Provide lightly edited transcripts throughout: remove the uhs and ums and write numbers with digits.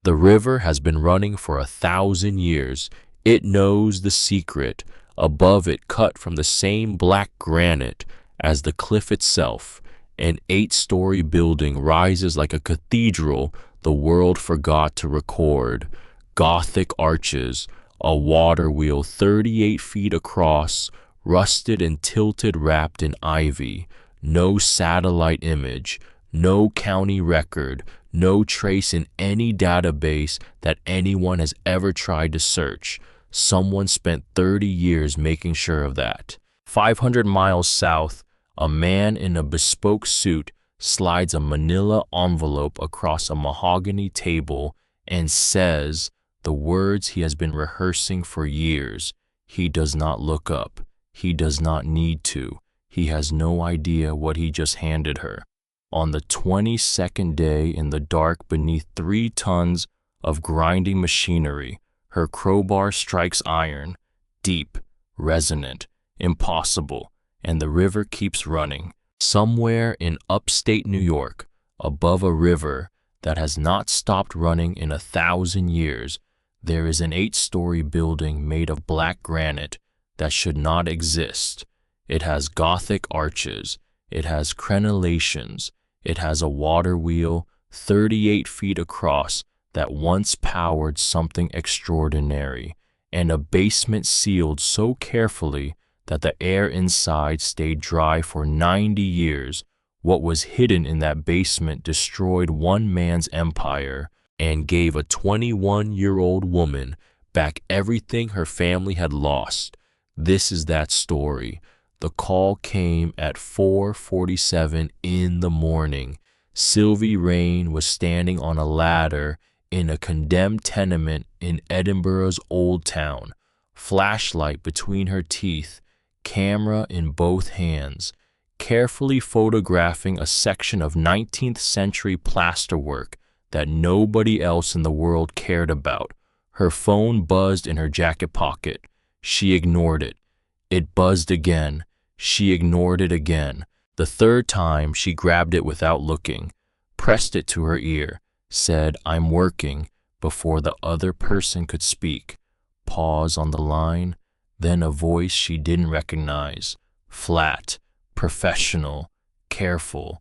The river has been running for 1,000 years. It knows the secret. Above it, cut from the same black granite as the cliff itself, an 8-story building rises like a cathedral the world forgot to record. Gothic arches, a water wheel 38 feet across, rusted and tilted wrapped in ivy. No satellite image, no county record, no trace in any database that anyone has ever tried to search. Someone spent 30 years making sure of that. 500 miles south, a man in a bespoke suit slides a manila envelope across a mahogany table and says the words he has been rehearsing for years. He does not look up. He does not need to. He has no idea what he just handed her. On the 22nd day in the dark beneath 3 tons of grinding machinery, her crowbar strikes iron, deep, resonant, impossible, and the river keeps running. Somewhere in upstate New York, above a river that has not stopped running in 1,000 years, there is an 8-story building made of black granite that should not exist. It has Gothic arches, it has crenellations, it has a water wheel 38 feet across that once powered something extraordinary, and a basement sealed so carefully that the air inside stayed dry for 90 years. What was hidden in that basement destroyed one man's empire and gave a 21-year-old woman back everything her family had lost. This is that story. The call came at 4:47 in the morning. Sylvie Rain was standing on a ladder in a condemned tenement in Edinburgh's Old Town, flashlight between her teeth, camera in both hands, carefully photographing a section of 19th century plasterwork that nobody else in the world cared about. Her phone buzzed in her jacket pocket. She ignored it. It buzzed again. She ignored it again. The third time, she grabbed it without looking, pressed it to her ear, said, "I'm working," before the other person could speak. Pause on the line, then a voice she didn't recognize, flat, professional, careful.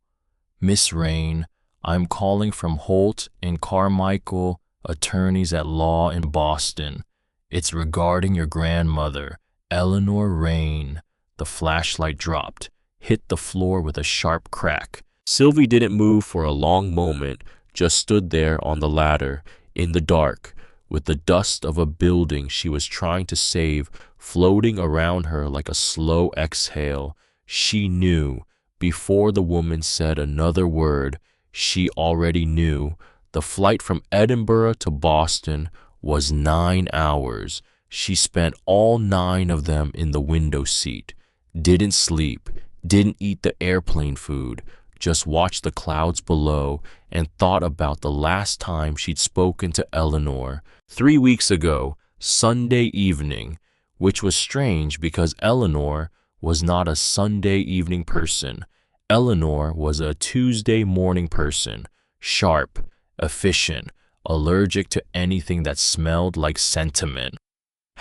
"Miss Rain, I'm calling from Holt and Carmichael, attorneys at law in Boston. It's regarding your grandmother, Eleanor Rain." The flashlight dropped, hit the floor with a sharp crack. Sylvie didn't move for a long moment, just stood there on the ladder, in the dark, with the dust of a building she was trying to save floating around her like a slow exhale. She knew, before the woman said another word, she already knew. The flight from Edinburgh to Boston was 9 hours. She spent all 9 of them in the window seat. Didn't sleep, didn't eat the airplane food, just watched the clouds below and thought about the last time she'd spoken to Eleanor 3 weeks ago, Sunday evening, which was strange because Eleanor was not a Sunday evening person. Eleanor was a Tuesday morning person, sharp, efficient, allergic to anything that smelled like sentiment.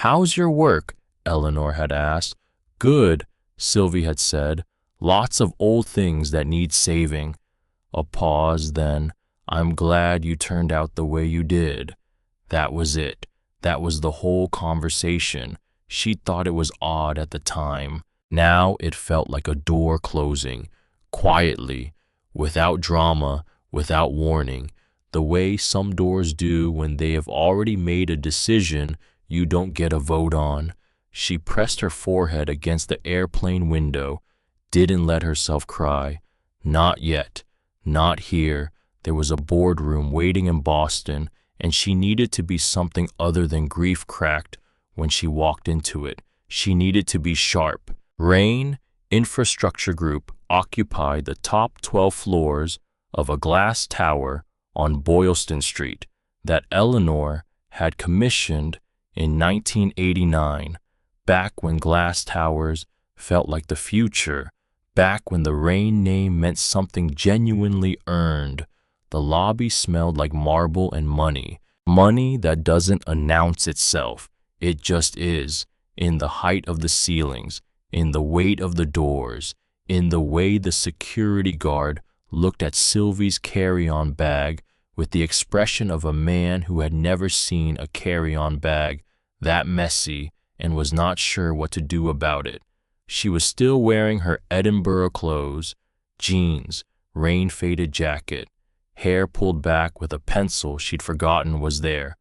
"How's your work?" Eleanor had asked. "Good," Sylvie had said. "Lots of old things that need saving." A pause, then, "I'm glad you turned out the way you did." That was it. That was the whole conversation. She thought it was odd at the time. Now it felt like a door closing, quietly, without drama, without warning, the way some doors do when they have already made a decision you don't get a vote on. She pressed her forehead against the airplane window, didn't let herself cry. Not yet. Not here. There was a boardroom waiting in Boston, and she needed to be something other than grief-cracked when she walked into it. She needed to be sharp. Rain Infrastructure Group occupied the top 12 floors of a glass tower on Boylston Street that Eleanor had commissioned in 1989, back when glass towers felt like the future, back when the Rain name meant something genuinely earned. The lobby smelled like marble and money. Money that doesn't announce itself. It just is, in the height of the ceilings, in the weight of the doors, in the way the security guard looked at Sylvie's carry-on bag with the expression of a man who had never seen a carry-on bag that messy and was not sure what to do about it. She was still wearing her Edinburgh clothes, jeans, rain-faded jacket, hair pulled back with a pencil she'd forgotten was there.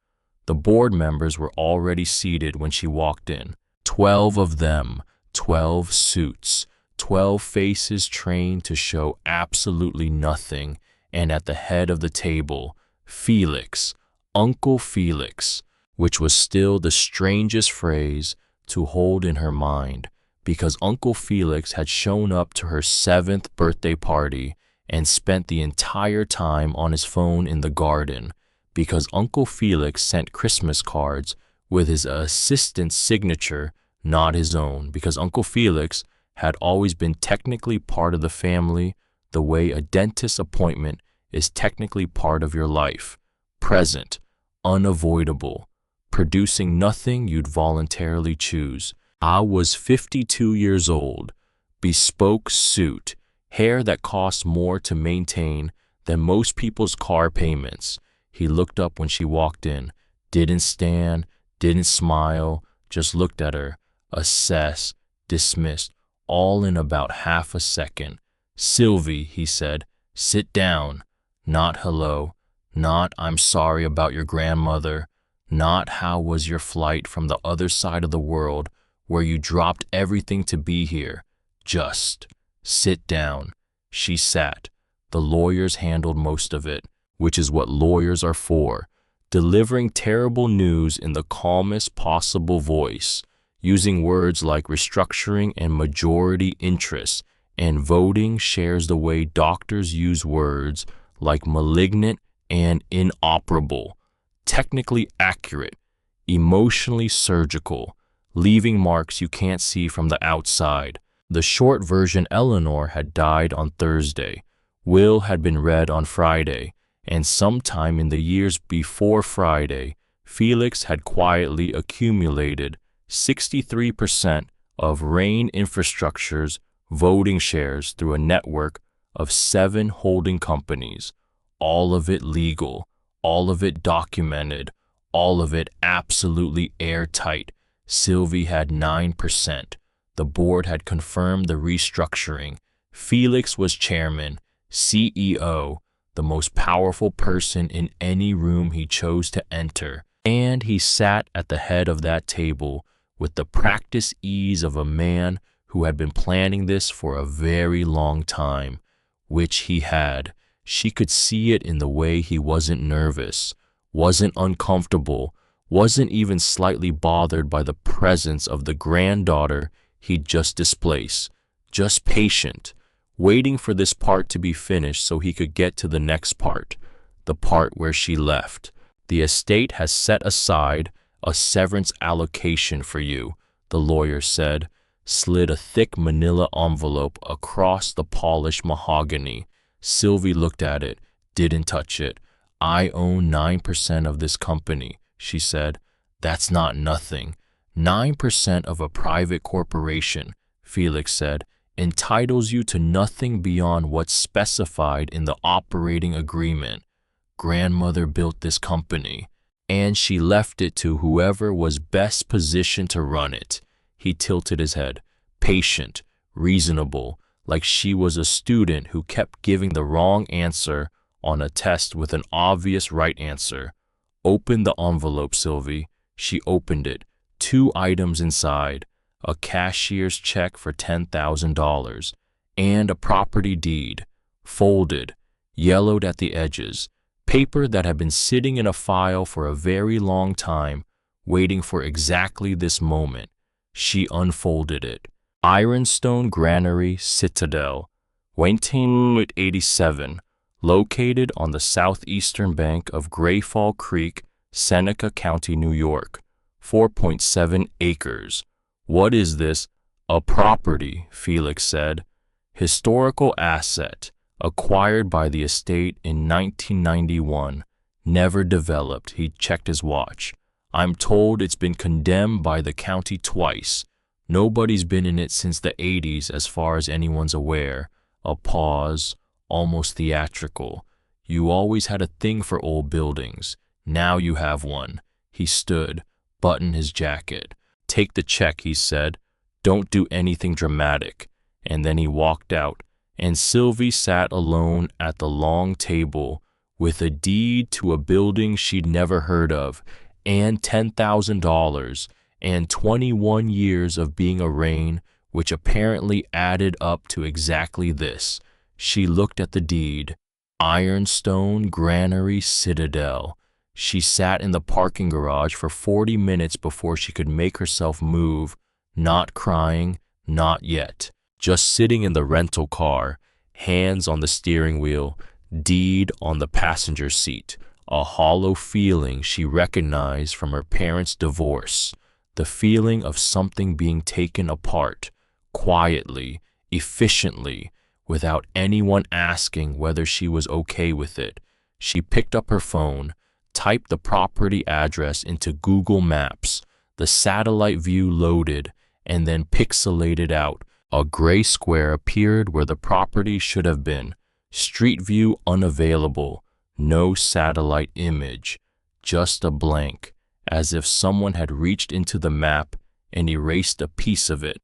The board members were already seated when she walked in. 12 of them, 12 suits, 12 faces trained to show absolutely nothing, and at the head of the table, Felix, Uncle Felix, which was still the strangest phrase to hold in her mind, because Uncle Felix had shown up to her 7th birthday party and spent the entire time on his phone in the garden, because Uncle Felix sent Christmas cards with his assistant's signature, not his own, because Uncle Felix had always been technically part of the family the way a dentist appointment is technically part of your life, present, unavoidable, producing nothing you'd voluntarily choose. I was 52 years old, bespoke suit, hair that cost more to maintain than most people's car payments. He looked up when she walked in, didn't stand, didn't smile, just looked at her, assessed, dismissed, all in about half a second. "Sylvie," he said, "sit down." Not hello, not I'm sorry about your grandmother, not how was your flight from the other side of the world where you dropped everything to be here. Just sit down. She sat. The lawyers handled most of it, which is what lawyers are for, delivering terrible news in the calmest possible voice, using words like restructuring and majority interest, and voting shares the way doctors use words like malignant and inoperable, technically accurate, emotionally surgical, leaving marks you can't see from the outside. The short version, Eleanor had died on Thursday, will had been read on Friday, and sometime in the years before Friday, Felix had quietly accumulated 63% of Rain Infrastructure's voting shares through a network of 7 holding companies, all of it legal, all of it documented, all of it absolutely airtight. Sylvie had 9%. The board had confirmed the restructuring. Felix was chairman, CEO, the most powerful person in any room he chose to enter, and he sat at the head of that table with the practiced ease of a man who had been planning this for a very long time, which he had. She could see it in the way he wasn't nervous, wasn't uncomfortable, wasn't even slightly bothered by the presence of the granddaughter he'd just displaced, just patient, waiting for this part to be finished so he could get to the next part, the part where she left. "The estate has set aside a severance allocation for you," the lawyer said, slid a thick manila envelope across the polished mahogany. Sylvie looked at it, didn't touch it. "I own 9% of this company," she said. "That's not nothing. 9% of a private corporation," Felix said, "entitles you to nothing beyond what's specified in the operating agreement. Grandmother built this company, and she left it to whoever was best positioned to run it." He tilted his head, patient, reasonable, like she was a student who kept giving the wrong answer on a test with an obvious right answer. "Open the envelope, Sylvie." She opened it. 2 items inside, a cashier's check for $10,000 and a property deed, folded, yellowed at the edges, paper that had been sitting in a file for a very long time, waiting for exactly this moment. She unfolded it. Ironstone Granary Citadel, 1987, located on the southeastern bank of Grayfall Creek, Seneca County, New York. 4.7 acres. "What is this?" "A property," Felix said. "Historical asset, acquired by the estate in 1991. Never developed. He checked his watch. I'm told it's been condemned by the county twice. Nobody's been in it since the 80s as far as anyone's aware. A pause, almost theatrical. You always had a thing for old buildings. Now you have one. He stood, buttoned his jacket. Take the check, he said. Don't do anything dramatic. And then he walked out, and Sylvie sat alone at the long table with a deed to a building she'd never heard of, and $10,000, and 21 years of being arraigned, which apparently added up to exactly this. She looked at the deed. Ironstone Granary Citadel. She sat in the parking garage for 40 minutes before she could make herself move, not crying, not yet. Just sitting in the rental car, hands on the steering wheel, deed on the passenger seat, a hollow feeling she recognized from her parents' divorce, the feeling of something being taken apart, quietly, efficiently, without anyone asking whether she was okay with it. She picked up her phone, typed the property address into Google Maps. The satellite view loaded and then pixelated out. A gray square appeared where the property should have been. Street view unavailable. No satellite image. Just a blank, as if someone had reached into the map and erased a piece of it.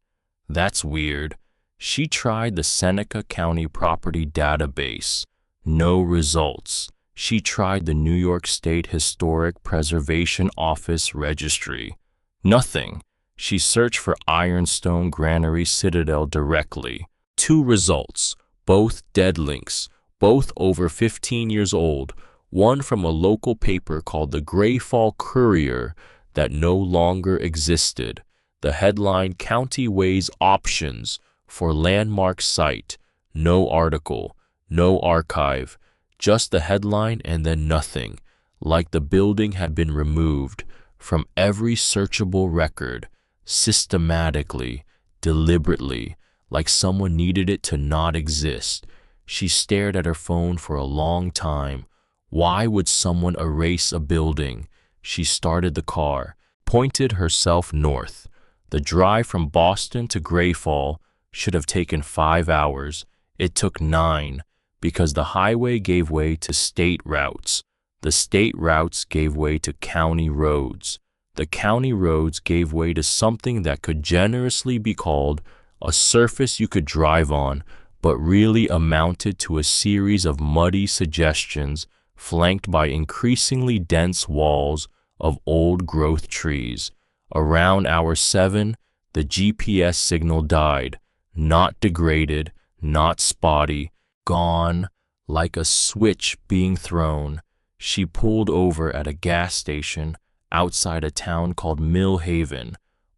That's weird. She tried the Seneca County Property Database. No results. She tried the New York State Historic Preservation Office Registry. Nothing. She searched for Ironstone Granary Citadel directly. 2 results, both dead links, both over 15 years old, one from a local paper called the Grayfall Courier that no longer existed. The headline, County Weighs Options for Landmark Site. No article, no archive, just the headline and then nothing, like the building had been removed from every searchable record. Systematically, deliberately, like someone needed it to not exist. She stared at her phone for a long time. Why would someone erase a building? She started the car, pointed herself north. The drive from Boston to Grayfall should have taken 5 hours. It took 9, because the highway gave way to state routes. The state routes gave way to county roads. The county roads gave way to something that could generously be called a surface you could drive on, but really amounted to a series of muddy suggestions flanked by increasingly dense walls of old-growth trees. Around hour 7, the GPS signal died, not degraded, not spotty, gone, like a switch being thrown. She pulled over at a gas station outside a town called Mill Haven,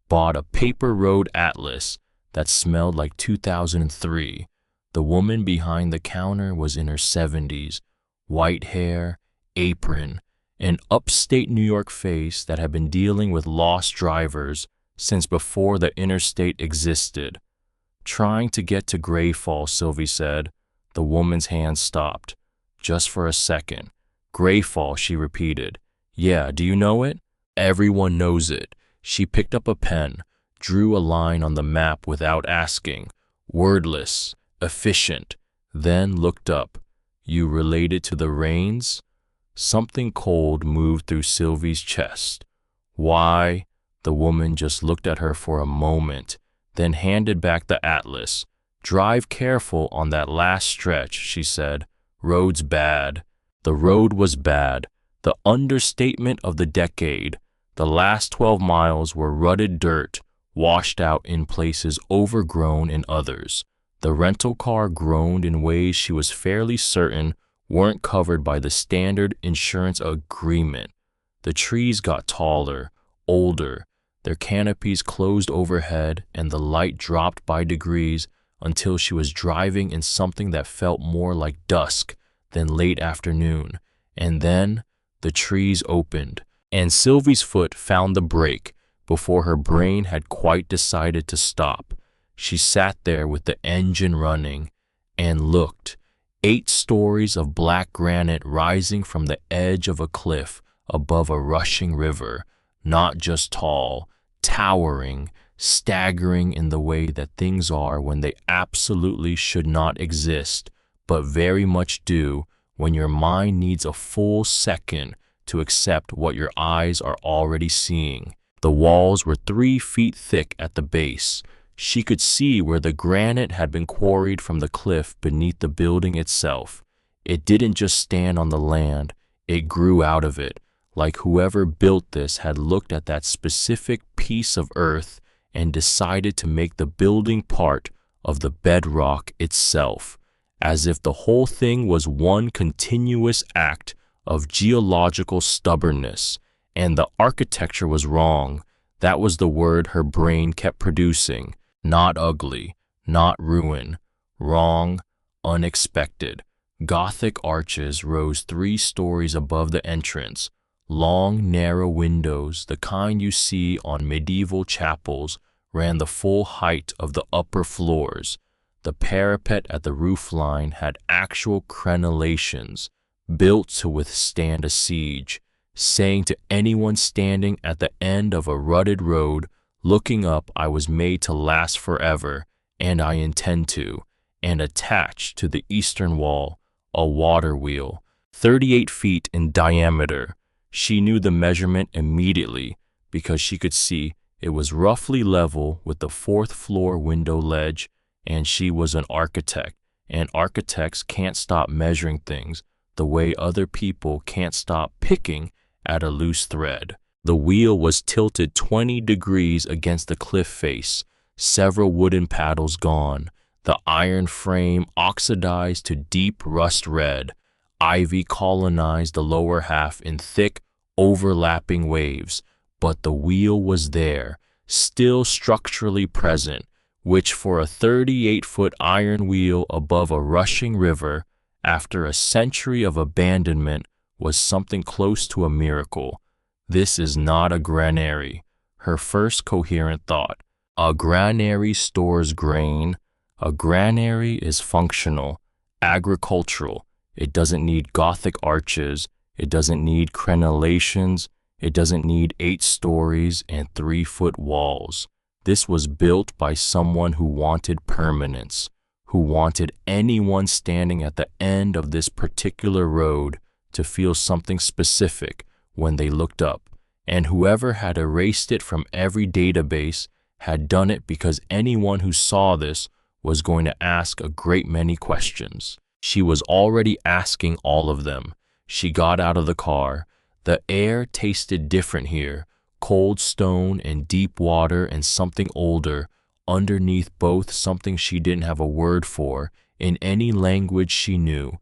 bought a paper road atlas that smelled like 2003. The woman behind the counter was in her 70s, white hair, apron, an upstate New York face that had been dealing with lost drivers since before the interstate existed. Trying to get to Grayfall, Sylvie said. The woman's hand stopped. Just for a second. Grayfall, she repeated. Yeah, do you know it? Everyone knows it. She picked up a pen, drew a line on the map without asking. Wordless, efficient, then looked up. You related to the Rains? Something cold moved through Sylvie's chest. Why? The woman just looked at her for a moment, then handed back the atlas. Drive careful on that last stretch, she said. Road's bad. The road was bad. The understatement of the decade. The last 12 miles were rutted dirt, washed out in places, overgrown in others. The rental car groaned in ways she was fairly certain weren't covered by the standard insurance agreement. The trees got taller, older, their canopies closed overhead, and the light dropped by degrees until she was driving in something that felt more like dusk than late afternoon. And then the trees opened, and Sylvie's foot found the brake before her brain had quite decided to stop. She sat there with the engine running and looked 8 stories of black granite rising from the edge of a cliff above a rushing river, not just tall, towering, staggering in the way that things are when they absolutely should not exist, but very much do when your mind needs a full second to accept what your eyes are already seeing. The walls were 3 feet thick at the base. She could see where the granite had been quarried from the cliff beneath the building itself. It didn't just stand on the land, it grew out of it, like whoever built this had looked at that specific piece of earth and decided to make the building part of the bedrock itself, as if the whole thing was one continuous act of geological stubbornness. And the architecture was wrong. That was the word her brain kept producing. Not ugly, not ruin, wrong, unexpected. Gothic arches rose 3 stories above the entrance. Long, narrow windows, the kind you see on medieval chapels, ran the full height of the upper floors. The parapet at the roofline had actual crenellations, built to withstand a siege, saying to anyone standing at the end of a rutted road, looking up, I was made to last forever, and I intend to. And attached to the eastern wall, a water wheel, 38 feet in diameter. She knew the measurement immediately because she could see it was roughly level with the 4th floor window ledge, and she was an architect, and architects can't stop measuring things the way other people can't stop picking at a loose thread. The wheel was tilted 20 degrees against the cliff face, several wooden paddles gone, the iron frame oxidized to deep rust red. Ivy colonized the lower half in thick, overlapping waves, but the wheel was there, still structurally present, which for a 38-foot iron wheel above a rushing river, after a century of abandonment, was something close to a miracle. This is not a granary, her first coherent thought. A granary stores grain. A granary is functional, agricultural. It doesn't need Gothic arches. It doesn't need crenellations. It doesn't need 8 stories and 3-foot walls. This was built by someone who wanted permanence, who wanted anyone standing at the end of this particular road to feel something specific when they looked up, and whoever had erased it from every database had done it because anyone who saw this was going to ask a great many questions. She was already asking all of them. She got out of the car. The air tasted different here, cold stone and deep water and something older, underneath both something she didn't have a word for in any language she knew.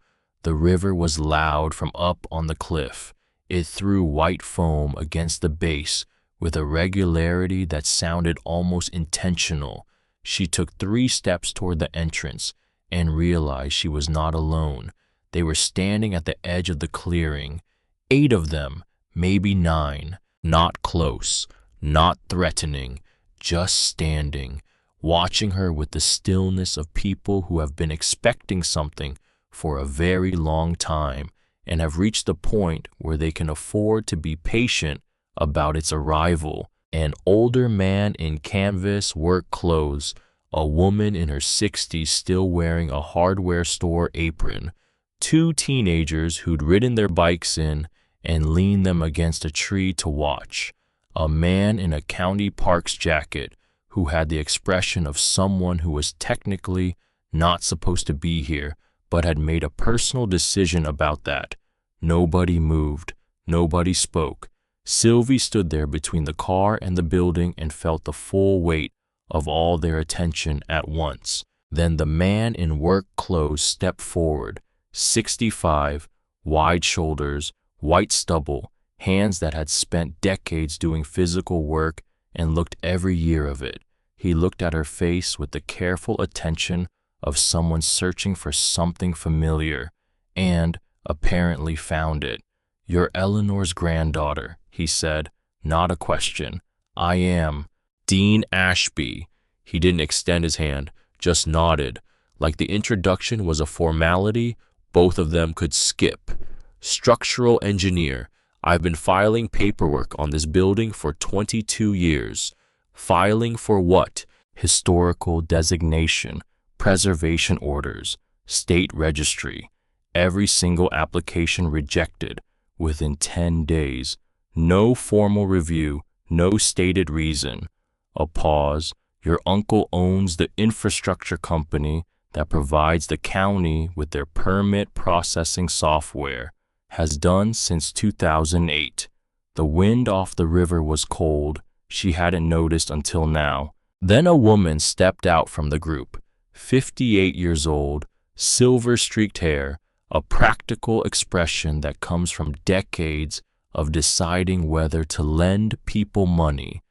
The river was loud from up on the cliff. It threw white foam against the base with a regularity that sounded almost intentional. She took 3 steps toward the entrance and realized she was not alone. They were standing at the edge of the clearing, 8 of them, maybe 9, not close, not threatening, just standing, watching her with the stillness of people who have been expecting something for a very long time and have reached the point where they can afford to be patient about its arrival. An older man in canvas work clothes, a woman in her 60s still wearing a hardware store apron, 2 teenagers who'd ridden their bikes in and leaned them against a tree to watch, a man in a county parks jacket who had the expression of someone who was technically not supposed to be here but had made a personal decision about that. Nobody moved. Nobody spoke. Sylvie stood there between the car and the building and felt the full weight of all their attention at once. Then the man in work clothes stepped forward, 65, wide shoulders, white stubble, hands that had spent decades doing physical work and looked every year of it. He looked at her face with the careful attention of someone searching for something familiar, and apparently found it. "You're Eleanor's granddaughter," he said, not a question. "I am. Dean Ashby." He didn't extend his hand, just nodded, like the introduction was a formality Both of them could skip. Structural engineer. I've been filing paperwork on this building for 22 years. Filing for what? Historical designation, preservation orders, state registry. Every single application rejected within 10 days. No formal review, no stated reason. A pause. Your uncle owns the infrastructure company that provides the county with their permit processing software. Has done since 2008. The wind off the river was cold. She hadn't noticed until now. Then a woman stepped out from the group. 58 years old, silver-streaked hair, a practical expression that comes from decades of deciding whether to lend people money.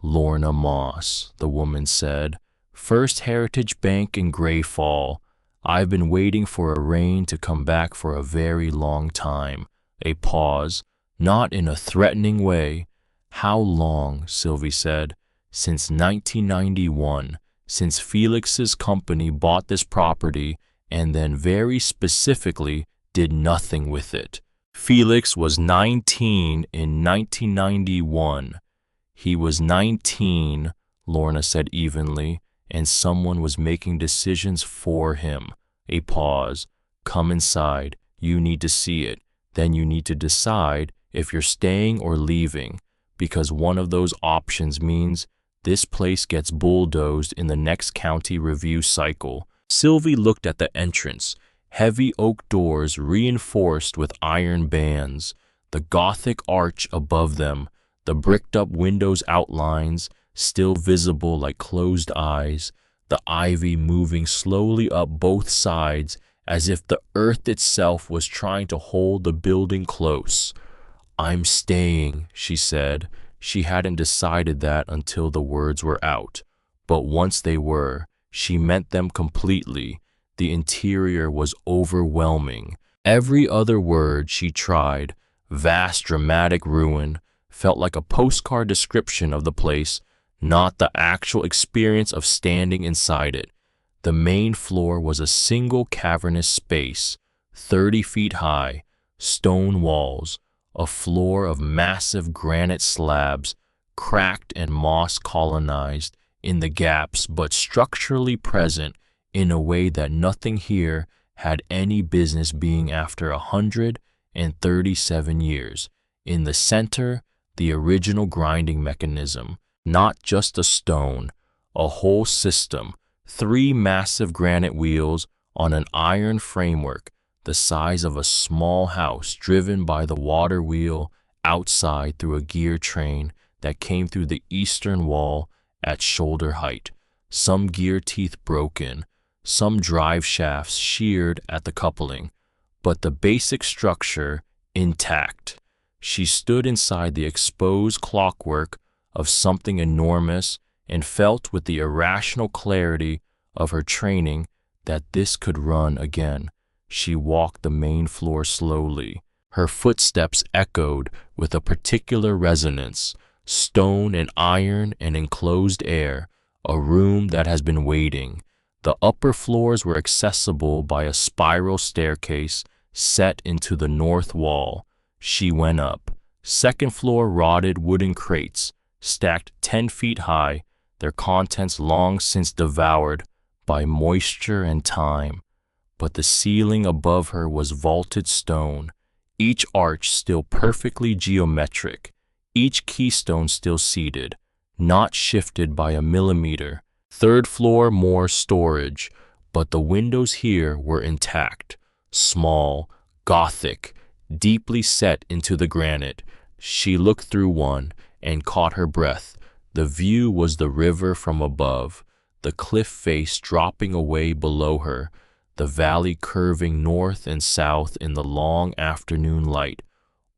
Lorna Moss, the woman said. First Heritage Bank in Gray Fall. I've been waiting for a rain to come back for a very long time. A pause, not in a threatening way. How long, Sylvie said. Since 1991, since Felix's company bought this property and then very specifically did nothing with it. Felix was 19 in 1991. He was 19, Lorna said evenly, and someone was making decisions for him. A pause. Come inside. You need to see it. Then you need to decide if you're staying or leaving, because one of those options means this place gets bulldozed in the next county review cycle. Sylvie looked at the entrance. Heavy oak doors reinforced with iron bands, the Gothic arch above them, the bricked-up windows' outlines still visible like closed eyes, the ivy moving slowly up both sides as if the earth itself was trying to hold the building close. I'm staying, she said. She hadn't decided that until the words were out. But once they were, she meant them completely. The interior was overwhelming. Every other word she tried, vast dramatic ruin, felt like a postcard description of the place, not the actual experience of standing inside it. The main floor was a single cavernous space, 30 feet high, stone walls, a floor of massive granite slabs, cracked and moss-colonized in the gaps but structurally present in a way that nothing here had any business being after 137 years. In the center, the original grinding mechanism, not just a stone, a whole system, 3 massive granite wheels on an iron framework the size of a small house driven by the water wheel outside through a gear train that came through the eastern wall at shoulder height, some gear teeth broken, some drive shafts sheared at the coupling, but the basic structure intact. She stood inside the exposed clockwork of something enormous and felt with the irrational clarity of her training that this could run again. She walked the main floor slowly. Her footsteps echoed with a particular resonance, stone and iron and enclosed air, a room that has been waiting. The upper floors were accessible by a spiral staircase set into the north wall. She went up. Second floor rotted wooden crates, stacked 10 feet high, their contents long since devoured by moisture and time. But the ceiling above her was vaulted stone, each arch still perfectly geometric, each keystone still seated, not shifted by a millimeter. Third floor, more storage, but the windows here were intact, small, Gothic, deeply set into the granite. She looked through one and caught her breath. The view was the river from above, the cliff face dropping away below her, the valley curving north and south in the long afternoon light,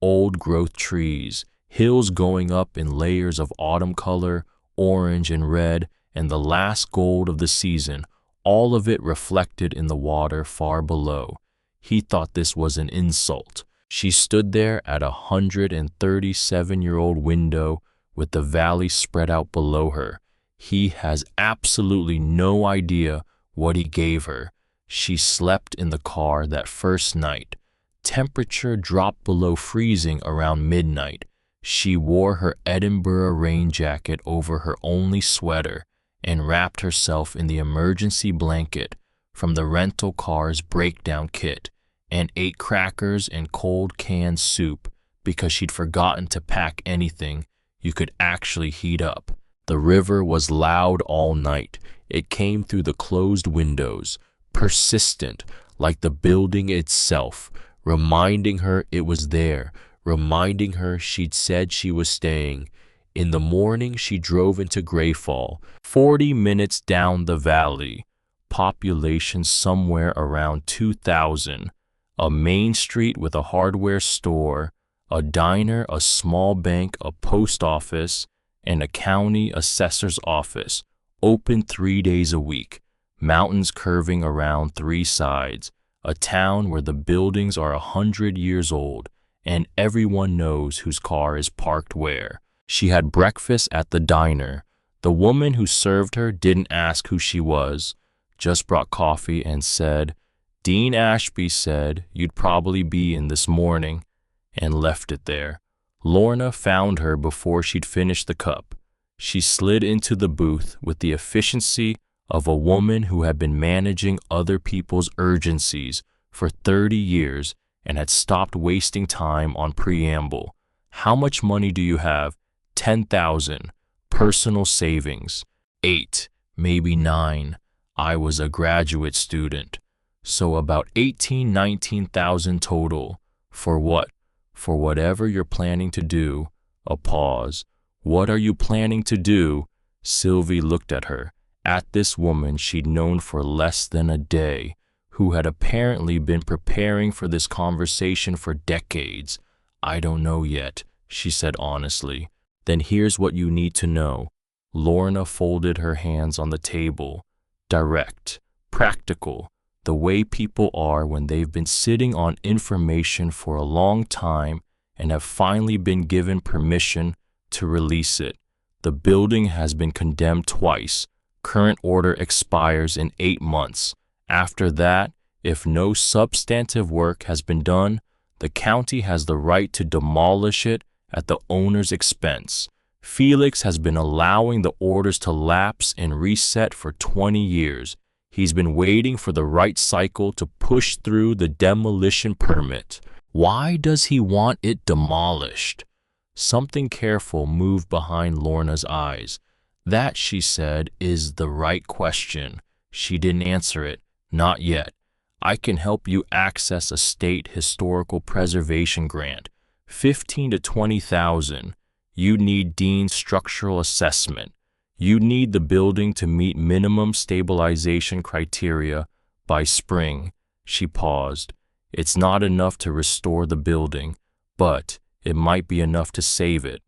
old-growth trees, hills going up in layers of autumn color, orange and red, and the last gold of the season, all of it reflected in the water far below. He thought this was an insult. She stood there at a 137-year-old window with the valley spread out below her. He has absolutely no idea what he gave her. She slept in the car that first night. Temperature dropped below freezing around midnight. She wore her Edinburgh rain jacket over her only sweater and wrapped herself in the emergency blanket from the rental car's breakdown kit, and ate crackers and cold canned soup because she'd forgotten to pack anything you could actually heat up. The river was loud all night. It came through the closed windows, persistent, like the building itself, reminding her it was there, reminding her she'd said she was staying. In the morning, she drove into Greyfall, 40 minutes down the valley. Population somewhere around 2,000. A main street with a hardware store, a diner, a small bank, a post office, and a county assessor's office, open 3 days a week. Mountains curving around 3 sides. A town where the buildings are 100 years old, and everyone knows whose car is parked where. She had breakfast at the diner. The woman who served her didn't ask who she was, just brought coffee and said, "Dean Ashby said you'd probably be in this morning," and left it there. Lorna found her before she'd finished the cup. She slid into the booth with the efficiency of a woman who had been managing other people's urgencies for 30 years and had stopped wasting time on preamble. "How much money do you have?" 10,000. Personal savings. 8, maybe 9. I was a graduate student. So about 18, 19,000 total. For what? For whatever you're planning to do. A pause. What are you planning to do? Sylvie looked at her, at this woman she'd known for less than a day, who had apparently been preparing for this conversation for decades. "I don't know yet," she said honestly. "Then here's what you need to know." Lorna folded her hands on the table. Direct, practical, the way people are when they've been sitting on information for a long time and have finally been given permission to release it. The building has been condemned twice. Current order expires in 8 months. After that, if no substantive work has been done, the county has the right to demolish it at the owner's expense. Felix has been allowing the orders to lapse and reset for 20 years. He's been waiting for the right cycle to push through the demolition permit. Why does he want it demolished? Something careful moved behind Lorna's eyes. That, she said, is the right question. She didn't answer it. Not yet. I can help you access a state historical preservation grant. 15 to 20,000. You need Dean's structural assessment. You need the building to meet minimum stabilization criteria by spring. She paused. It's not enough to restore the building, but it might be enough to save it.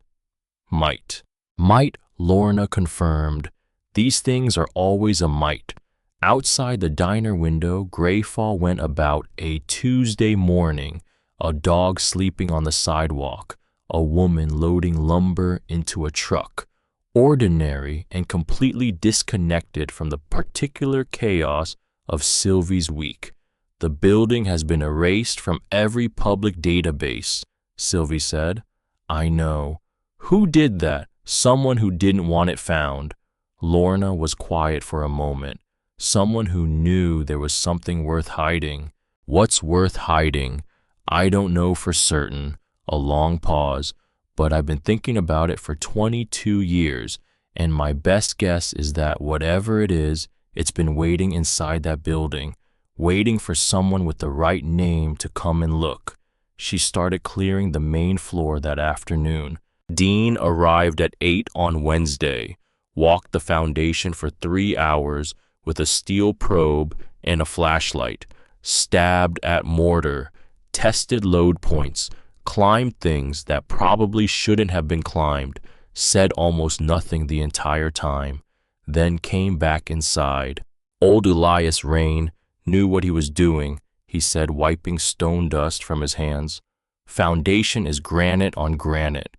Might. Might, Lorna confirmed. These things are always a might. Outside the diner window, Greyfall went about a Tuesday morning, a dog sleeping on the sidewalk, a woman loading lumber into a truck, ordinary and completely disconnected from the particular chaos of Sylvie's week. The building has been erased from every public database, Sylvie said. I know. Who did that? Someone who didn't want it found. Lorna was quiet for a moment. Someone who knew there was something worth hiding. What's worth hiding? I don't know for certain. A long pause. But I've been thinking about it for 22 years, and my best guess is that whatever it is, it's been waiting inside that building, waiting for someone with the right name to come and look. She started clearing the main floor that afternoon. Dean arrived at 8 on Wednesday, walked the foundation for 3 hours with a steel probe and a flashlight, stabbed at mortar, tested load points, climbed things that probably shouldn't have been climbed, said almost nothing the entire time, then came back inside. Old Elias Rain knew what he was doing, he said, wiping stone dust from his hands. Foundation is granite on granite,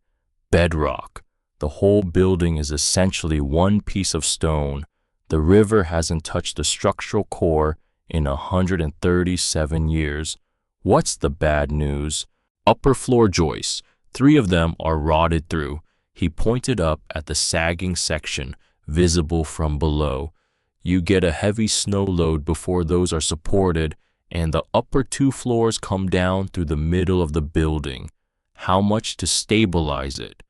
bedrock. The whole building is essentially one piece of stone. The river hasn't touched the structural core in 137 years. What's the bad news? Upper floor joists, 3 of them are rotted through. He pointed up at the sagging section, visible from below. You get a heavy snow load before those are supported, and the upper 2 floors come down through the middle of the building. How much to stabilize it?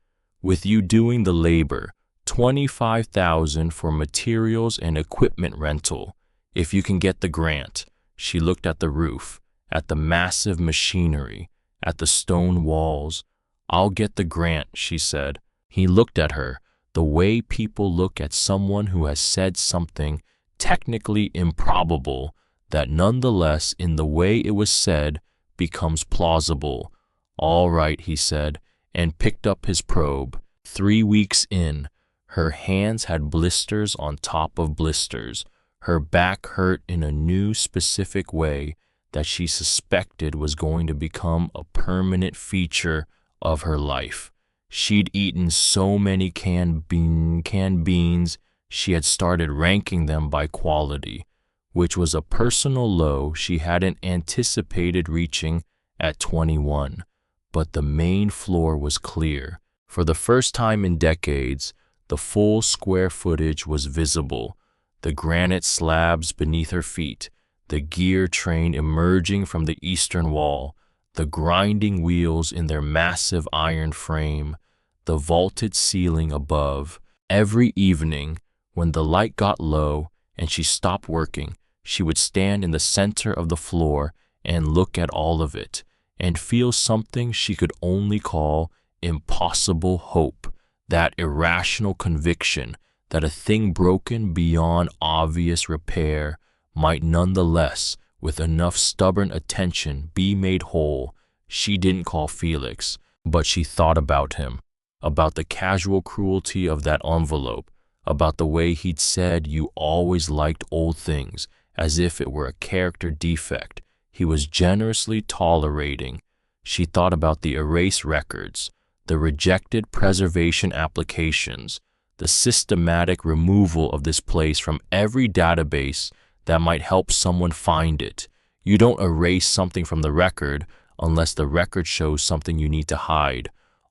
With you doing the labor, $25,000 for materials and equipment rental, if you can get the grant. She looked at the roof, at the massive machinery, at the stone walls. I'll get the grant, she said. He looked at her, the way people look at someone who has said something technically improbable that nonetheless, in the way it was said, becomes plausible. All right, he said, and picked up his probe. 3 weeks in, her hands had blisters on top of blisters. Her back hurt in a new specific way that she suspected was going to become a permanent feature of her life. She'd eaten so many canned beans, she had started ranking them by quality, which was a personal low she hadn't anticipated reaching at 21. But the main floor was clear. For the first time in decades, the full square footage was visible. The granite slabs beneath her feet, the gear train emerging from the eastern wall, the grinding wheels in their massive iron frame, the vaulted ceiling above. Every evening, when the light got low and she stopped working, she would stand in the center of the floor and look at all of it, and feel something she could only call impossible hope, that irrational conviction that a thing broken beyond obvious repair might nonetheless, with enough stubborn attention, be made whole. She didn't call Felix, but she thought about him, about the casual cruelty of that envelope, about the way he'd said you always liked old things, as if it were a character defect he was generously tolerating. She thought about the erased records, the rejected preservation applications, the systematic removal of this place from every database that might help someone find it. You don't erase something from the record unless the record shows something you need to hide.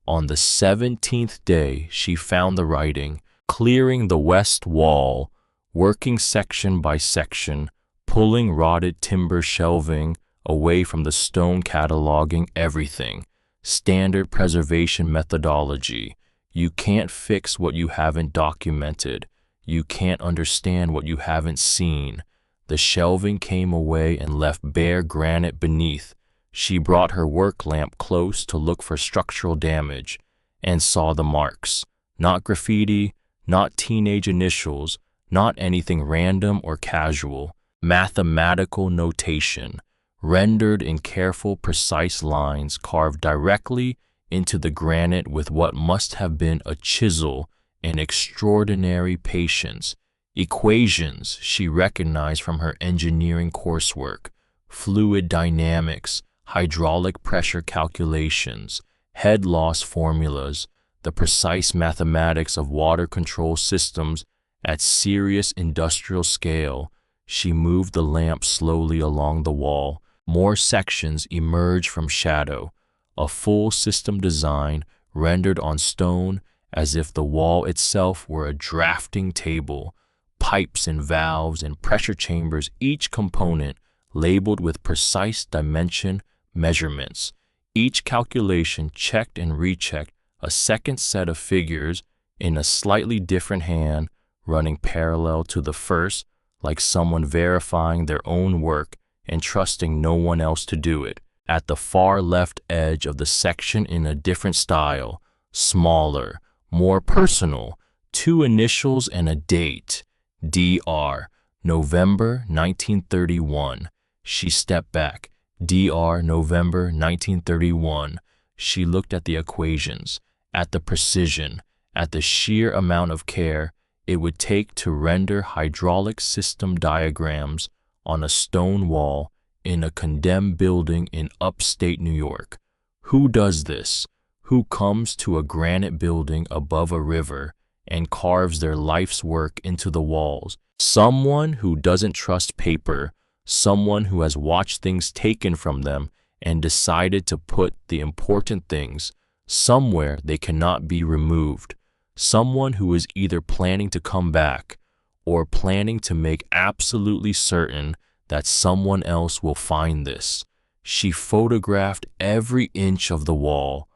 On the 17th day, she found the writing, clearing the west wall, working section by section, pulling rotted timber shelving away from the stone, cataloging everything. Standard preservation methodology. You can't fix what you haven't documented. You can't understand what you haven't seen. The shelving came away and left bare granite beneath. She brought her work lamp close to look for structural damage and saw the marks. Not graffiti, not teenage initials, not anything random or casual. Mathematical notation, rendered in careful, precise lines carved directly into the granite with what must have been a chisel and extraordinary patience. Equations she recognized from her engineering coursework, fluid dynamics, hydraulic pressure calculations, head loss formulas, the precise mathematics of water control systems at serious industrial scale. She moved the lamp slowly along the wall. More sections emerged from shadow, a full system design rendered on stone as if the wall itself were a drafting table, pipes and valves and pressure chambers, each component labeled with precise dimension measurements. Each calculation checked and rechecked a second set of figures in a slightly different hand, running parallel to the first, like someone verifying their own work and trusting no one else to do it. At the far left edge of the section, in a different style, smaller, more personal, 2 initials and a date, Dr. November 1931. She stepped back. Dr. November 1931. She looked at the equations, at the precision, at the sheer amount of care it would take to render hydraulic system diagrams on a stone wall in a condemned building in upstate New York. Who does this? Who comes to a granite building above a river and carves their life's work into the walls? Someone who doesn't trust paper, someone who has watched things taken from them and decided to put the important things somewhere they cannot be removed, someone who is either planning to come back or planning to make absolutely certain that someone else will find this. She photographed every inch of the wall,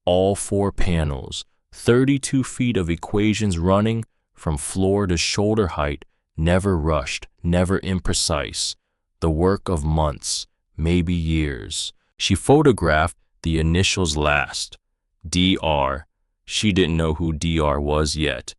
all 4 panels, 32 feet of equations running from floor to shoulder height, never rushed, never imprecise, the work of months, maybe years. She photographed the initials last, DR. She didn't know who DR was yet,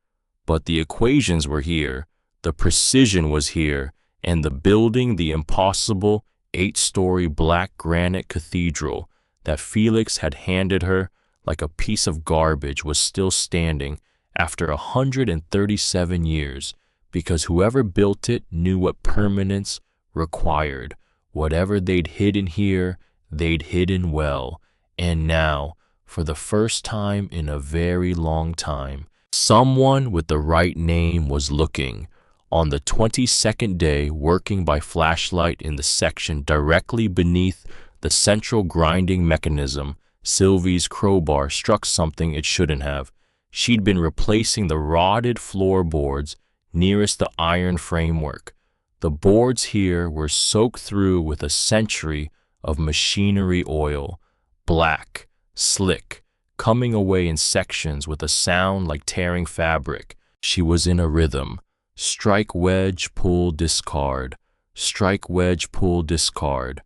but the equations were here, the precision was here, and the building, the impossible 8-story black granite cathedral that Felix had handed her like a piece of garbage was still standing after 137 years, because whoever built it knew what permanence required. Whatever they'd hidden here, they'd hidden well. And now, for the first time in a very long time, someone with the right name was looking. On the 22nd day, working by flashlight in the section directly beneath the central grinding mechanism, Sylvie's crowbar struck something it shouldn't have. She'd been replacing the rotted floorboards nearest the iron framework. The boards here were soaked through with a century of machinery oil, black, slick, coming away in sections with a sound like tearing fabric. She was in a rhythm. Strike, wedge, pull, discard. Strike, wedge, pull, discard.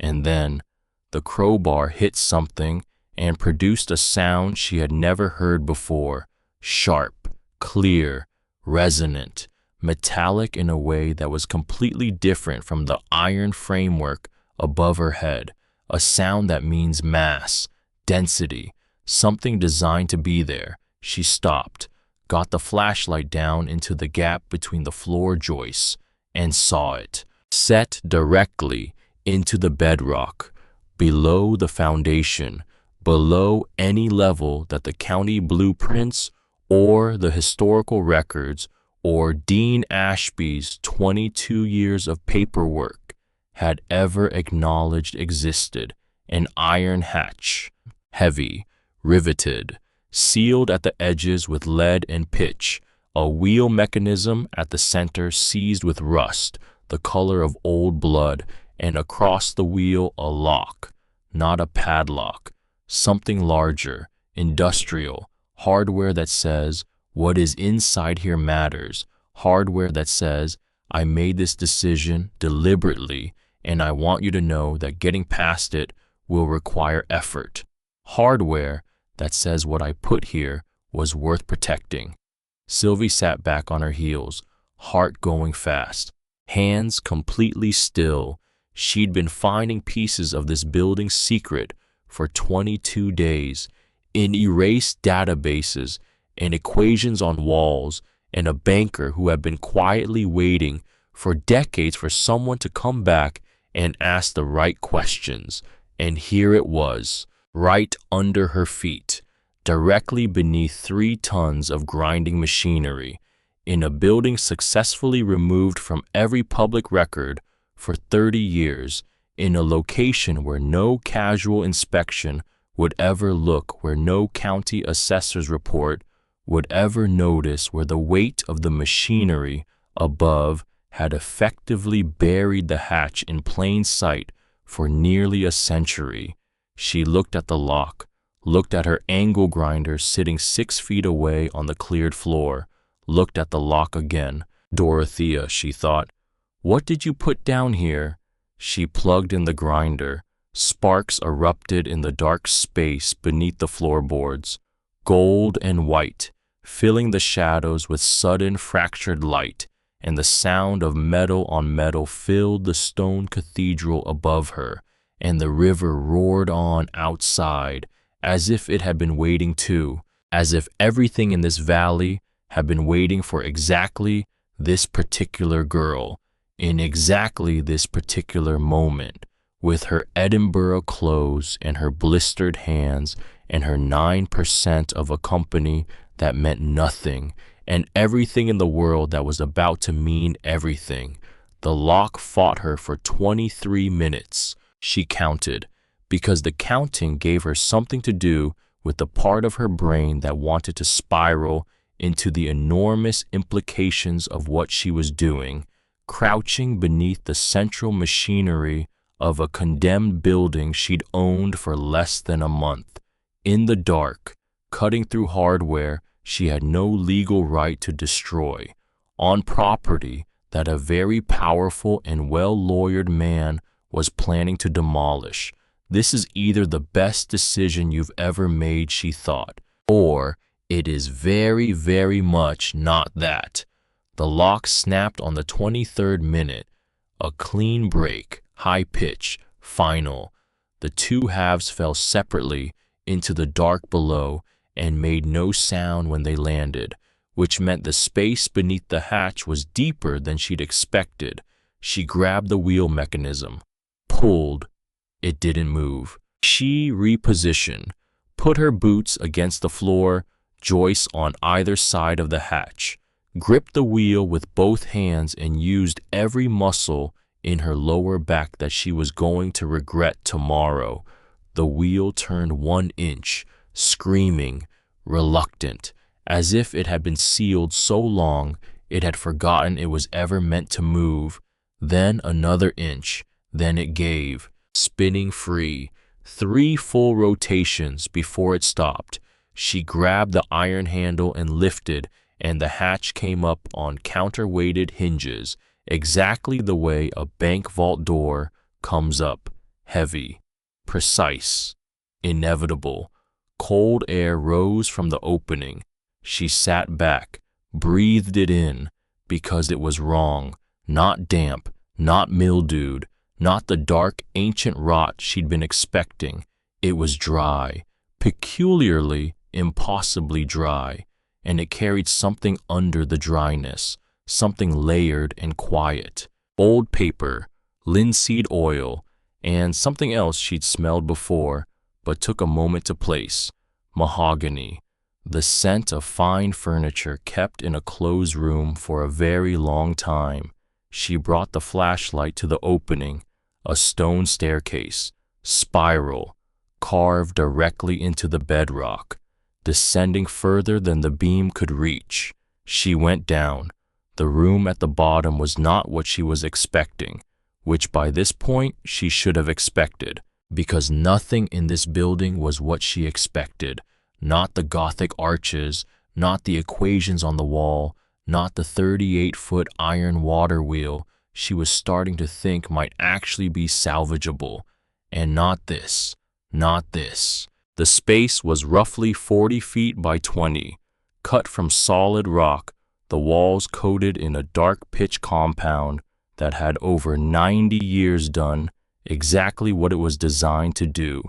And then the crowbar hit something and produced a sound she had never heard before. Sharp, clear, resonant, metallic in a way that was completely different from the iron framework above her head. A sound that means mass, density, something designed to be there. She stopped, got the flashlight down into the gap between the floor joists, and saw it, set directly into the bedrock, below the foundation, below any level that the county blueprints or the historical records or Dean Ashby's 22 years of paperwork had ever acknowledged existed. An iron hatch, heavy, riveted, sealed at the edges with lead and pitch, a wheel mechanism at the center seized with rust, the color of old blood, and across the wheel a lock, not a padlock, something larger, industrial, hardware that says, what is inside here matters, hardware that says, I made this decision deliberately, and I want you to know that getting past it will require effort. Hardware that says what I put here was worth protecting. Sylvie sat back on her heels, heart going fast, hands completely still. She'd been finding pieces of this building's secret for 22 days, in erased databases and equations on walls, and a banker who had been quietly waiting for decades for someone to come back and ask the right questions. And here it was, right under her feet, directly beneath 3 tons of grinding machinery, in a building successfully removed from every public record for 30 years, in a location where no casual inspection would ever look, where no county assessor's report would ever notice, where the weight of the machinery above had effectively buried the hatch in plain sight for nearly a century. She looked at the lock, looked at her angle grinder sitting 6 feet away on the cleared floor, looked at the lock again. Dorothea, she thought, what did you put down here? She plugged in the grinder. Sparks erupted in the dark space beneath the floorboards, gold and white, filling the shadows with sudden fractured light, and the sound of metal on metal filled the stone cathedral above her, and the river roared on outside, as if it had been waiting too, as if everything in this valley had been waiting for exactly this particular girl, in exactly this particular moment, with her Edinburgh clothes and her blistered hands and her 9% of a company that meant nothing, and everything in the world that was about to mean everything. The lock fought her for 23 minutes, she counted, because the counting gave her something to do with the part of her brain that wanted to spiral into the enormous implications of what she was doing, crouching beneath the central machinery of a condemned building she'd owned for less than a month, in the dark, cutting through hardware she had no legal right to destroy, on property that a very powerful and well-lawyered man was planning to demolish. This is either the best decision you've ever made, she thought, or it is very, very much not that. The lock snapped on the 23rd minute, a clean break, high pitch, final. The two halves fell separately into the dark below and made no sound when they landed, which meant the space beneath the hatch was deeper than she'd expected. She grabbed the wheel mechanism, pulled. It didn't move. She repositioned, put her boots against the floor, joists on either side of the hatch, gripped the wheel with both hands and used every muscle in her lower back that she was going to regret tomorrow. The wheel turned 1 inch, screaming, reluctant, as if it had been sealed so long it had forgotten it was ever meant to move. Then another inch, then it gave, spinning free, 3 full rotations before it stopped. She grabbed the iron handle and lifted, and the hatch came up on counterweighted hinges, exactly the way a bank vault door comes up, heavy, precise, inevitable. Cold air rose from the opening. She sat back, breathed it in, because it was wrong, not damp, not mildewed, not the dark ancient rot she'd been expecting. It was dry, peculiarly, impossibly dry, and it carried something under the dryness, something layered and quiet. Old paper, linseed oil, and something else she'd smelled before, but took a moment to place. Mahogany, the scent of fine furniture kept in a closed room for a very long time. She brought the flashlight to the opening, a stone staircase, spiral, carved directly into the bedrock, descending further than the beam could reach. She went down. The room at the bottom was not what she was expecting, which by this point she should have expected, because nothing in this building was what she expected. Not the Gothic arches, not the equations on the wall, not the 38-foot iron water wheel she was starting to think might actually be salvageable. And not this, not this. The space was roughly 40 feet by 20, cut from solid rock, the walls coated in a dark pitch compound that had over 90 years done exactly what it was designed to do,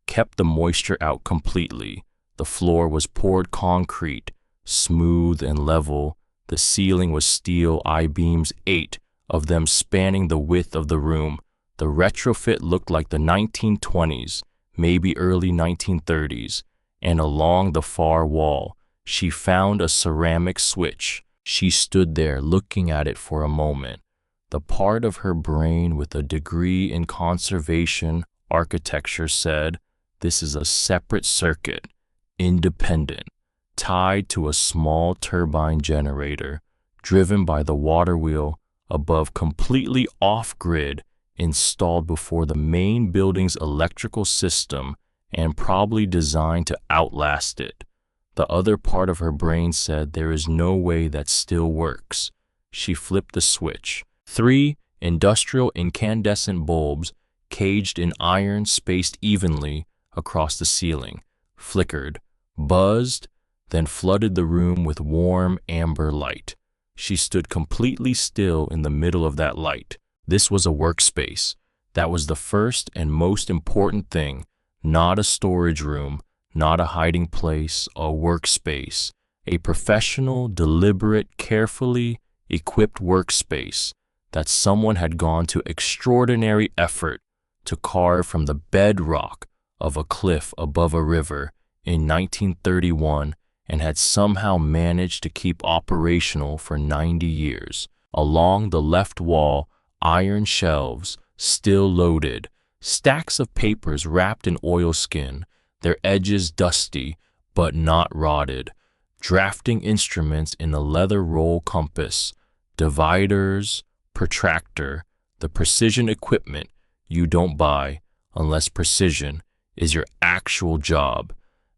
kept the moisture out completely. The floor was poured concrete, smooth and level. The ceiling was steel I-beams, 8 of them spanning the width of the room. The retrofit looked like the 1920s, maybe early 1930s, and along the far wall, she found a ceramic switch. She stood there looking at it for a moment. The part of her brain with a degree in conservation architecture said, this is a separate circuit, independent, tied to a small turbine generator, driven by the water wheel above, completely off-grid, installed before the main building's electrical system, and probably designed to outlast it. The other part of her brain said there is no way that still works. She flipped the switch. 3 industrial incandescent bulbs, caged in iron spaced evenly across the ceiling, flickered, buzzed, then flooded the room with warm amber light. She stood completely still in the middle of that light. This was a workspace. That was the first and most important thing. Not a storage room, not a hiding place, a workspace. A professional, deliberate, carefully equipped workspace that someone had gone to extraordinary effort to carve from the bedrock of a cliff above a river in 1931 and had somehow managed to keep operational for 90 years. Along the left wall, iron shelves, still loaded, stacks of papers wrapped in oilskin, their edges dusty but not rotted, drafting instruments in a leather roll compass, dividers, protractor, the precision equipment you don't buy unless precision is your actual job,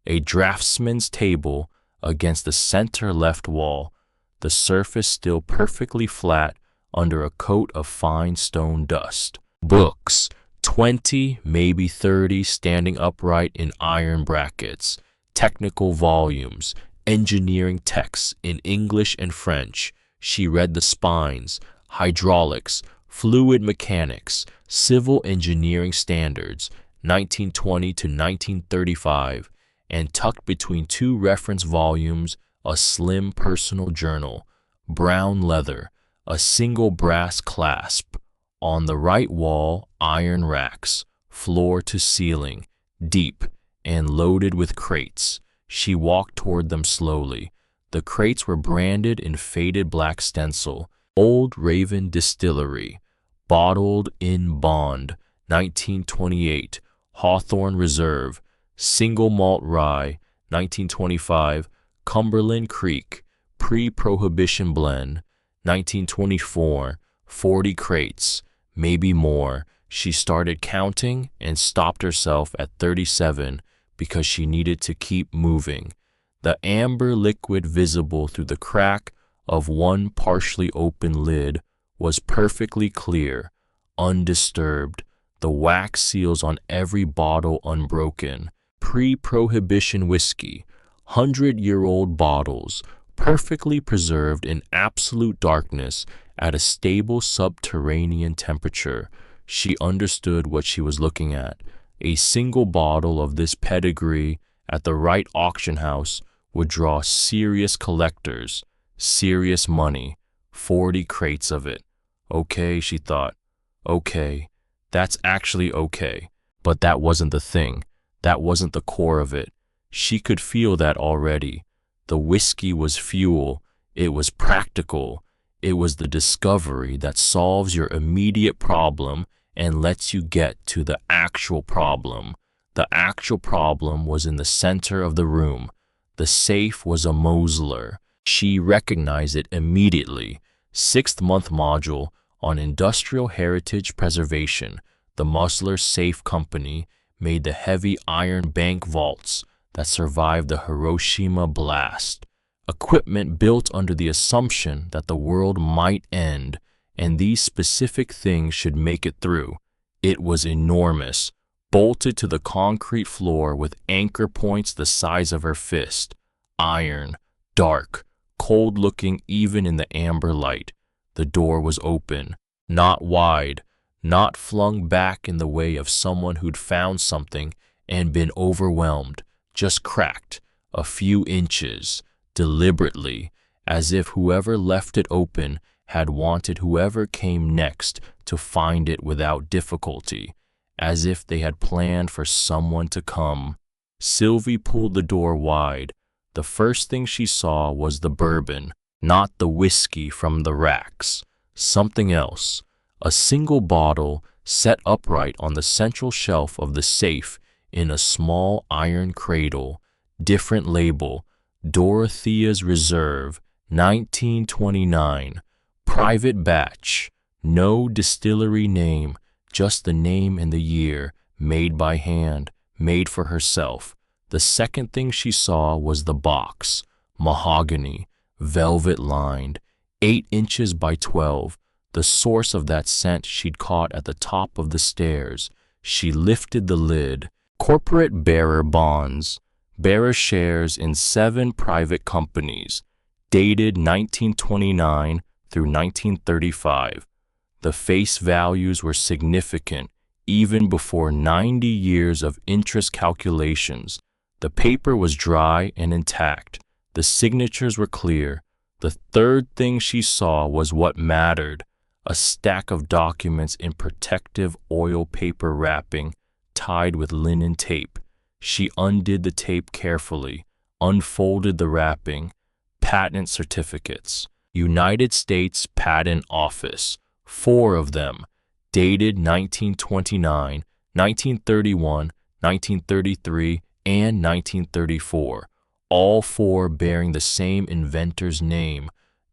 a draftsman's table against the center left wall, the surface still perfectly flat under a coat of fine stone dust. Books, 20, maybe 30, standing upright in iron brackets, technical volumes, engineering texts in English and French. She read the spines, hydraulics, fluid mechanics, civil engineering standards, 1920 to 1935, and tucked between two reference volumes, a slim personal journal, brown leather, a single brass clasp. On the right wall, iron racks, floor to ceiling, deep and loaded with crates. She walked toward them slowly. The crates were branded in faded black stencil, Old Raven Distillery, bottled in bond, 1928, Hawthorne Reserve, single malt rye, 1925, Cumberland Creek, pre-prohibition blend, 1924, 40 crates, maybe more. She started counting and stopped herself at 37 because she needed to keep moving. The amber liquid visible through the crack of one partially open lid was perfectly clear, undisturbed, the wax seals on every bottle unbroken. Pre-prohibition whiskey, 100-year-old bottles, perfectly preserved in absolute darkness at a stable subterranean temperature. She understood what she was looking at. A single bottle of this pedigree at the right auction house would draw serious collectors, serious money, 40 crates of it. Okay, she thought. Okay, that's actually okay. But that wasn't the thing. That wasn't the core of it. She could feel that already. The whiskey was fuel. It was practical. It was the discovery that solves your immediate problem and lets you get to the actual problem. The actual problem was in the center of the room. The safe was a Mosler. She recognized it immediately. 6th month module on industrial heritage preservation. The Musler Safe Company made the heavy iron bank vaults that survived the Hiroshima blast. Equipment built under the assumption that the world might end, and these specific things should make it through. It was enormous, bolted to the concrete floor with anchor points the size of her fist. Iron, dark, cold-looking even in the amber light. The door was open, not wide, not flung back in the way of someone who'd found something and been overwhelmed, just cracked, a few inches, deliberately, as if whoever left it open had wanted whoever came next to find it without difficulty, as if they had planned for someone to come. Sylvie pulled the door wide. The first thing she saw was the bourbon, not the whiskey from the racks. Something else. A single bottle set upright on the central shelf of the safe in a small iron cradle. Different label. Dorothea's Reserve, 1929. Private batch. No distillery name, just the name and the year. Made by hand, made for herself. The second thing she saw was the box. Mahogany, velvet lined, 8 inches by 12. The source of that scent she'd caught at the top of the stairs. She lifted the lid. Corporate bearer bonds. Bearer shares in 7 private companies. Dated 1929 through 1935. The face values were significant, even before 90 years of interest calculations. The paper was dry and intact. The signatures were clear. The third thing she saw was what mattered. A stack of documents in protective oil paper wrapping, tied with linen tape. She undid the tape carefully, unfolded the wrapping. Patent certificates. United States Patent Office. 4 of them, dated 1929, 1931, 1933, and 1934, all 4 bearing the same inventor's name,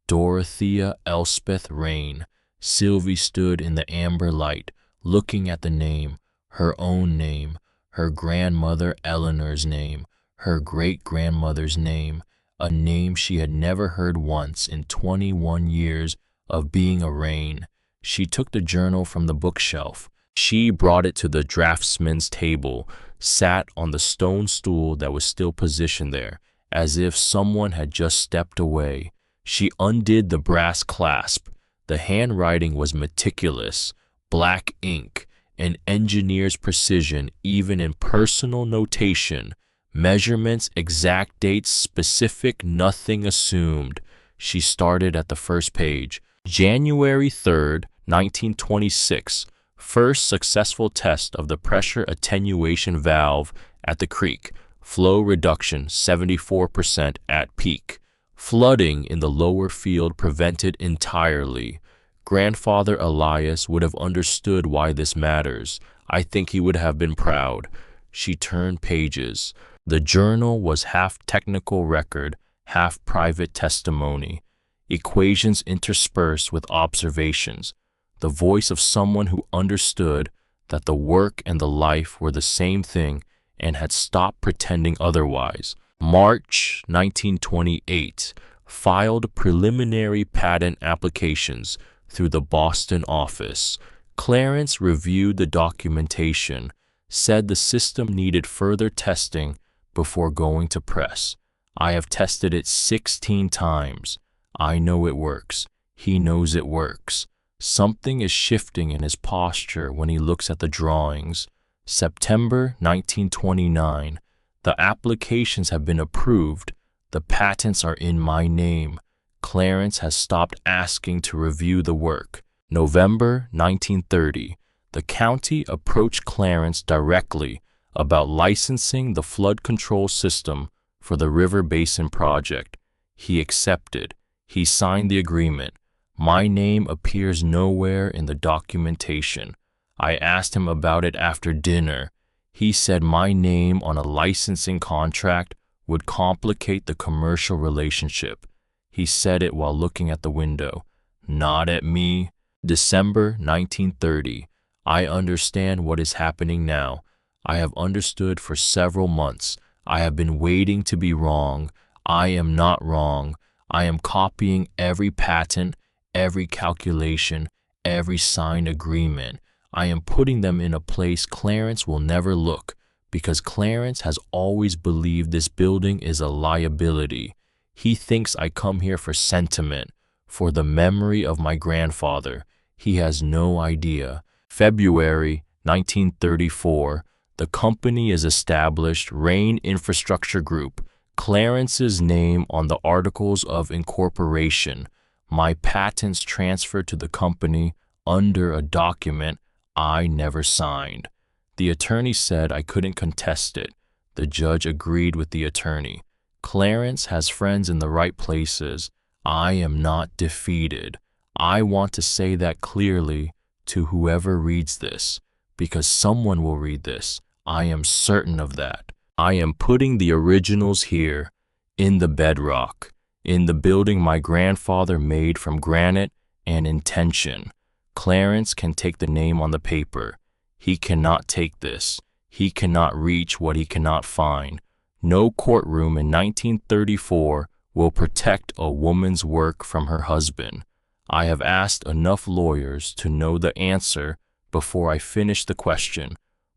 Dorothea Elspeth Rain. Sylvie stood in the amber light, looking at the name, her own name, her grandmother Eleanor's name, her great-grandmother's name, a name she had never heard once in 21 years of being a Rain. She took the journal from the bookshelf. She brought it to the draftsman's table, sat on the stone stool that was still positioned there, as if someone had just stepped away. She undid the brass clasp. The handwriting was meticulous, black ink, an engineer's precision even in personal notation. Measurements, exact dates, specific, nothing assumed. She started at the first page. January 3rd, 1926. First successful test of the pressure attenuation valve at the creek. Flow reduction 74% at peak. Flooding in the lower field prevented entirely. Grandfather Elias would have understood why this matters. I think he would have been proud. She turned pages. The journal was half technical record, half private testimony. Equations interspersed with observations. The voice of someone who understood that the work and the life were the same thing and had stopped pretending otherwise. March 1928. Filed preliminary patent applications through the Boston office. Clarence reviewed the documentation, said the system needed further testing before going to press. I have tested it 16 times. I know it works. He knows it works. Something is shifting in his posture when he looks at the drawings. September 1929. The applications have been approved. The patents are in my name. Clarence has stopped asking to review the work. November 1930. The county approached Clarence directly about licensing the flood control system for the River Basin project. He accepted. He signed the agreement. My name appears nowhere in the documentation. I asked him about it after dinner. He said my name on a licensing contract would complicate the commercial relationship. He said it while looking at the window. Not at me. December 1930. I understand what is happening now. I have understood for several months. I have been waiting to be wrong. I am not wrong. I am copying every patent, every calculation, every signed agreement. I am putting them in a place Clarence will never look, because Clarence has always believed this building is a liability. He thinks I come here for sentiment, for the memory of my grandfather. He has no idea. February 1934. The company is established, Rain Infrastructure Group. Clarence's name on the articles of incorporation. My patents transferred to the company under a document I never signed. The attorney said I couldn't contest it. The judge agreed with the attorney. Clarence has friends in the right places. I am not defeated. I want to say that clearly to whoever reads this, because someone will read this. I am certain of that. I am putting the originals here, in the bedrock, in the building my grandfather made from granite and intention. Clarence can take the name on the paper. He cannot take this. He cannot reach what he cannot find. No courtroom in 1934 will protect a woman's work from her husband. I have asked enough lawyers to know the answer before I finish the question,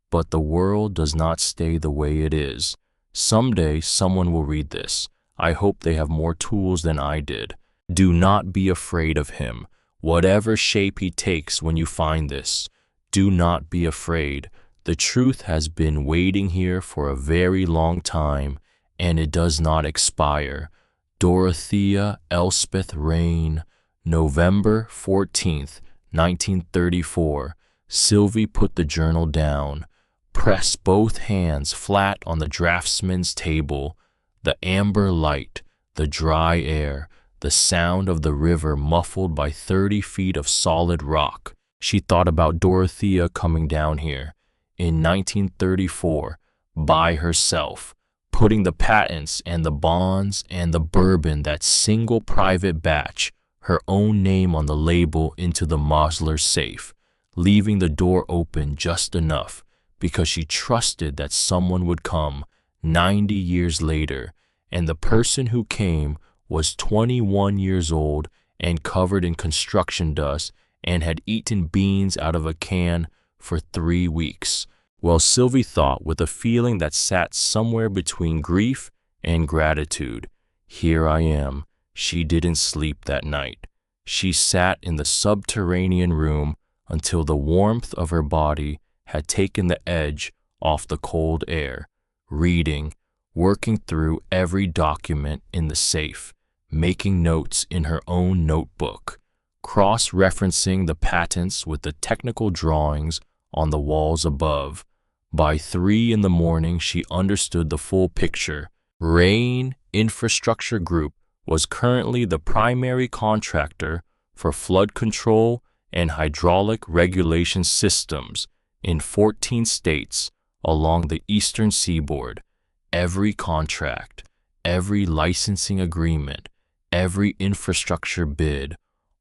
but the world does not stay the way it is. Someday someone will read this. I hope they have more tools than I did. Do not be afraid of him, whatever shape he takes when you find this. Do not be afraid. The truth has been waiting here for a very long time, and it does not expire. Dorothea Elspeth Rain, November 14th, 1934. Sylvie put the journal down. Press both hands flat on the draftsman's table. The amber light, the dry air, the sound of the river muffled by 30 feet of solid rock. She thought about Dorothea coming down here in 1934 by herself, putting the patents and the bonds and the bourbon, that single private batch, her own name on the label, into the Mosler safe, leaving the door open just enough because she trusted that someone would come 90 years later, and the person who came was 21 years old and covered in construction dust and had eaten beans out of a can for 3 weeks. Well, Sylvie thought, with a feeling that sat somewhere between grief and gratitude. Here I am. She didn't sleep that night. She sat in the subterranean room until the warmth of her body had taken the edge off the cold air, reading, working through every document in the safe, making notes in her own notebook, cross-referencing the patents with the technical drawings on the walls above. By 3 in the morning, she understood the full picture. Rain Infrastructure Group was currently the primary contractor for flood control and hydraulic regulation systems in 14 states along the eastern seaboard. Every contract, every licensing agreement, every infrastructure bid,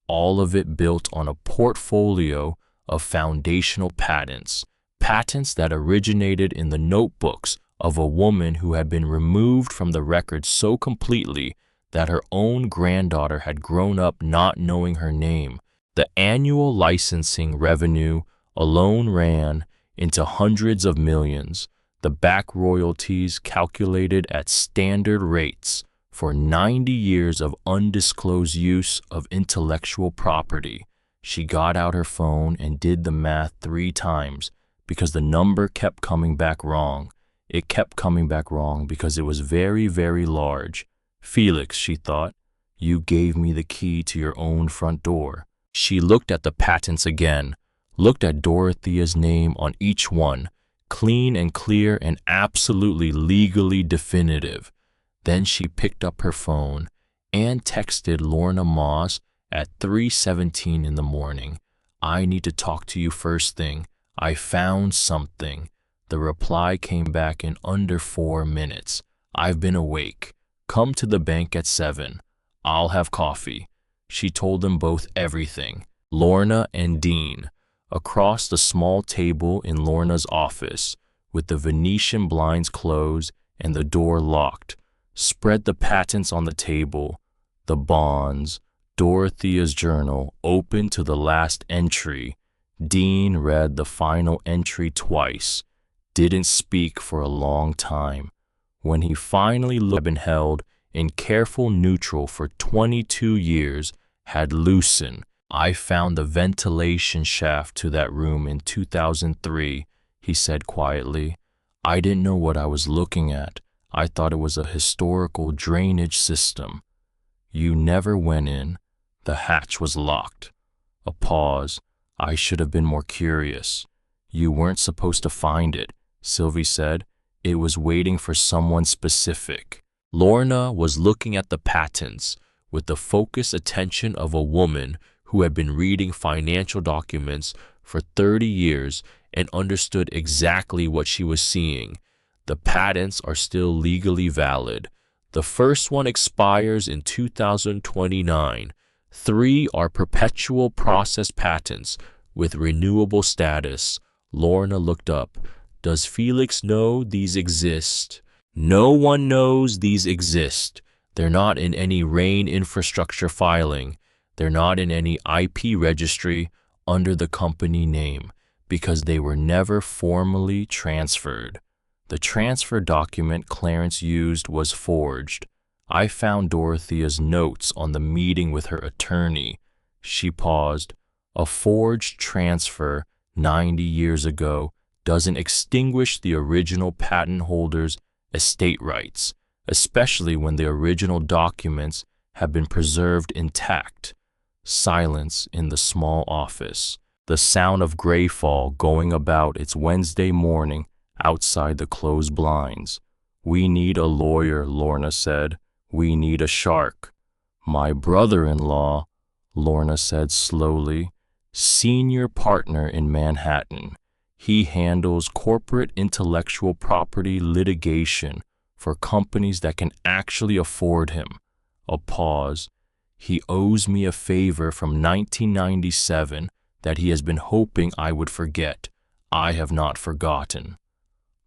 all of it built on a portfolio of foundational patents, patents that originated in the notebooks of a woman who had been removed from the record so completely that her own granddaughter had grown up not knowing her name. The annual licensing revenue alone ran into hundreds of millions, the back royalties calculated at standard rates for 90 years of undisclosed use of intellectual property. She got out her phone and did the math 3 times because the number kept coming back wrong. It kept coming back wrong because it was very, very large. Felix, she thought, you gave me the key to your own front door. She looked at the patents again, looked at Dorothea's name on each one, clean and clear and absolutely legally definitive. Then she picked up her phone and texted Lorna Moss at 3:17 in the morning. I need to talk to you first thing. I found something. The reply came back in under 4 minutes. I've been awake. Come to the bank at 7. I'll have coffee. She told them both everything. Lorna and Dean, across the small table in Lorna's office, with the Venetian blinds closed and the door locked, spread the patents on the table, the bonds, Dorothea's journal open to the last entry. Dean read the final entry twice, didn't speak for a long time. When he finally looked, had been held in careful neutral for 22 years, had loosened. I found the ventilation shaft to that room in 2003, he said quietly. I didn't know what I was looking at. I thought it was a historical drainage system. You never went in. The hatch was locked. A pause. I should have been more curious. You weren't supposed to find it, Sylvie said. It was waiting for someone specific. Lorna was looking at the patents with the focused attention of a woman who had been reading financial documents for 30 years and understood exactly what she was seeing. The patents are still legally valid. The first one expires in 2029. 3 are perpetual process patents with renewable status. Lorna looked up. Does Felix know these exist? No one knows these exist. They're not in any RAIN infrastructure filing. They're not in any IP registry under the company name because they were never formally transferred. The transfer document Clarence used was forged. I found Dorothea's notes on the meeting with her attorney. She paused. A forged transfer 90 years ago doesn't extinguish the original patent holder's estate rights, especially when the original documents have been preserved intact. Silence in the small office. The sound of gray fall going about its Wednesday morning outside the closed blinds. We need a lawyer, Lorna said. We need a shark. My brother-in-law, Lorna said slowly, senior partner in Manhattan. He handles corporate intellectual property litigation for companies that can actually afford him. A pause. He owes me a favor from 1997 that he has been hoping I would forget. I have not forgotten.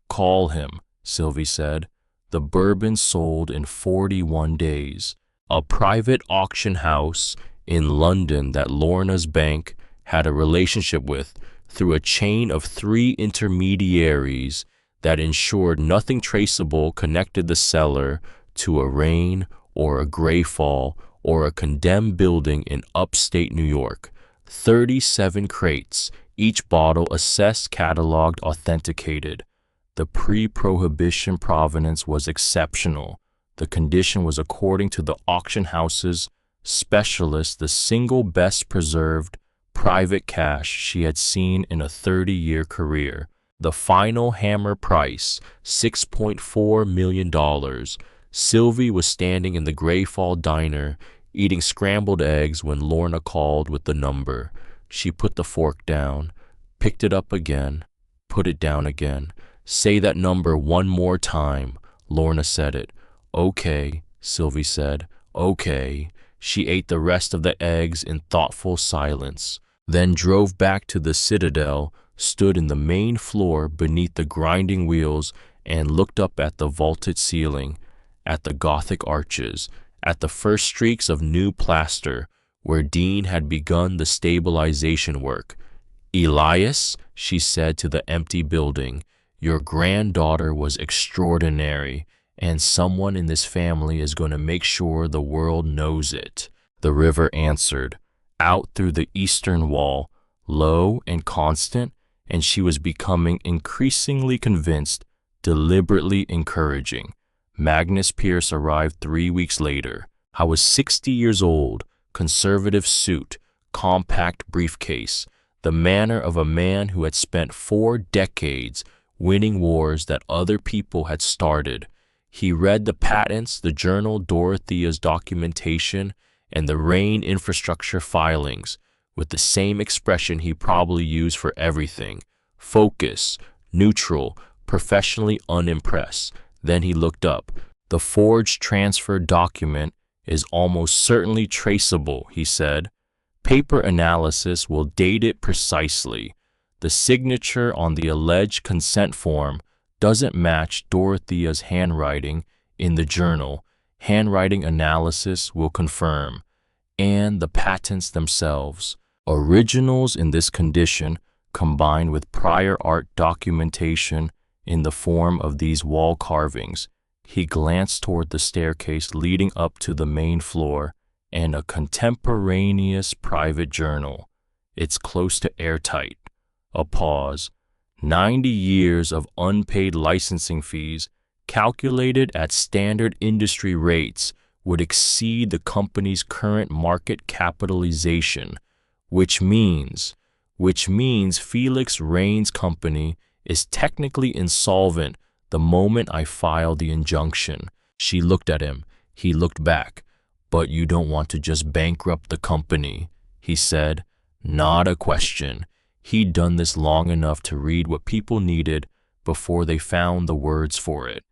Call him, Sylvie said. The bourbon sold in 41 days. A private auction house in London that Lorna's bank had a relationship with through a chain of 3 intermediaries that ensured nothing traceable connected the seller to a rain or a gray fall or a condemned building in upstate New York. 37 crates, each bottle assessed, cataloged, authenticated. The pre-prohibition provenance was exceptional. The condition was, according to the auction house's specialist, the single best preserved private cash she had seen in a 30-year career. The final hammer price, $6.4 million. Sylvie was standing in the Grayfall diner, eating scrambled eggs when Lorna called with the number. She put the fork down, picked it up again, put it down again. Say that number one more time. Lorna said it. Okay, Sylvie said. Okay. She ate the rest of the eggs in thoughtful silence, then drove back to the Citadel, stood in the main floor beneath the grinding wheels, and looked up at the vaulted ceiling, at the Gothic arches, at the first streaks of new plaster, where Dean had begun the stabilization work. Elias, she said to the empty building, your granddaughter was extraordinary, and someone in this family is going to make sure the world knows it. The river answered, out through the eastern wall, low and constant, and she was becoming increasingly convinced, deliberately encouraging. Magnus Pierce arrived 3 weeks later. I was 60 years old, conservative suit, compact briefcase, the manner of a man who had spent 4 decades winning wars that other people had started. He read the patents, the journal Dorothea's documentation, and the Rain infrastructure filings with the same expression he probably used for everything: focus, neutral, professionally unimpressed. Then he looked up. The forged transfer document is almost certainly traceable, he said. Paper analysis will date it precisely. The signature on the alleged consent form doesn't match Dorothea's handwriting in the journal. Handwriting analysis will confirm. And the patents themselves. Originals in this condition, combined with prior art documentation in the form of these wall carvings. He glanced toward the staircase leading up to the main floor, and a contemporaneous private journal. It's close to airtight. A pause. 90 years of unpaid licensing fees, calculated at standard industry rates, would exceed the company's current market capitalization, which means Felix Rain's company is technically insolvent the moment I file the injunction. She looked at him. He looked back. But you don't want to just bankrupt the company, he said. Not a question. He'd done this long enough to read what people needed before they found the words for it.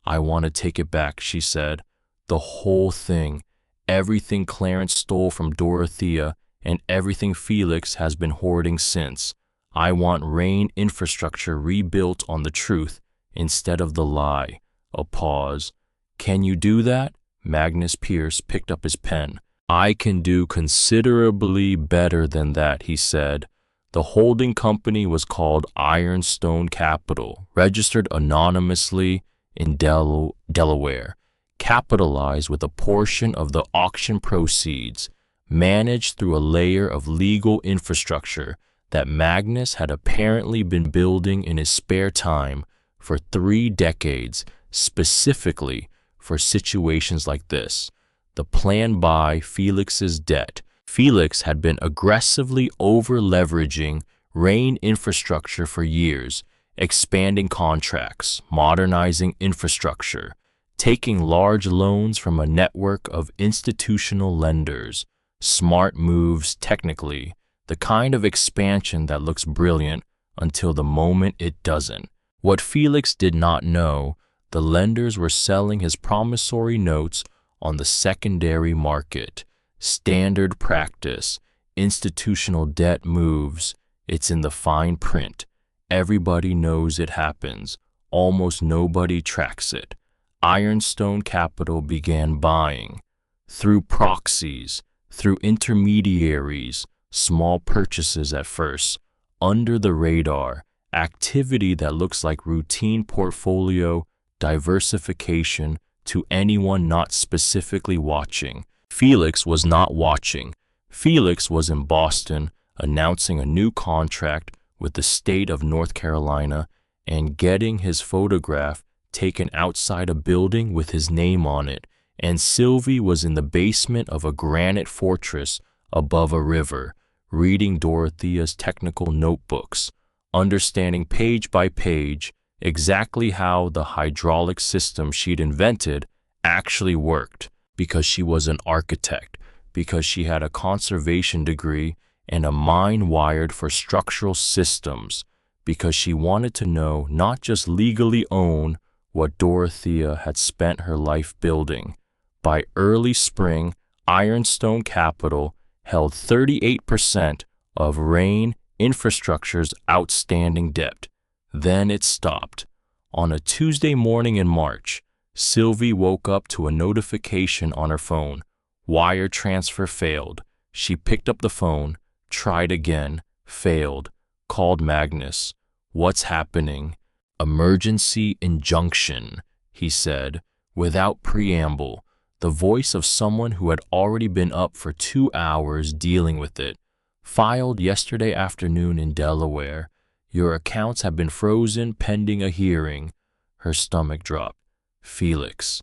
I want to take it back, she said. The whole thing. Everything Clarence stole from Dorothea and everything Felix has been hoarding since. I want Rain infrastructure rebuilt on the truth instead of the lie. A pause. Can you do that? Magnus Pierce picked up his pen. I can do considerably better than that, he said. The holding company was called Ironstone Capital, registered anonymously in Delaware, capitalized with a portion of the auction proceeds, managed through a layer of legal infrastructure that Magnus had apparently been building in his spare time for 3 decades, specifically for situations like this. The plan by Felix's debt. Felix had been aggressively over-leveraging Rain infrastructure for years, expanding contracts, modernizing infrastructure, taking large loans from a network of institutional lenders. Smart moves technically, the kind of expansion that looks brilliant until the moment it doesn't. What Felix did not know, the lenders were selling his promissory notes on the secondary market. Standard practice, institutional debt moves, it's in the fine print. Everybody knows it happens. Almost nobody tracks it. Ironstone Capital began buying. Through proxies, through intermediaries, small purchases at first, under the radar, activity that looks like routine portfolio diversification to anyone not specifically watching. Felix was not watching. Felix was in Boston announcing a new contract with the state of North Carolina and getting his photograph taken outside a building with his name on it, and Sylvie was in the basement of a granite fortress above a river, reading Dorothea's technical notebooks, understanding page by page exactly how the hydraulic system she'd invented actually worked, because she was an architect, because she had a conservation degree and a mind wired for structural systems, because she wanted to know, not just legally own, what Dorothea had spent her life building. By early spring, Ironstone Capital held 38% of Rain Infrastructure's outstanding debt. Then it stopped. On a Tuesday morning in March, Sylvie woke up to a notification on her phone. Wire transfer failed. She picked up the phone, tried again, failed, called Magnus. "What's happening?" "Emergency injunction," he said, without preamble, the voice of someone who had already been up for 2 hours dealing with it. "Filed yesterday afternoon in Delaware. Your accounts have been frozen pending a hearing." Her stomach dropped. Felix.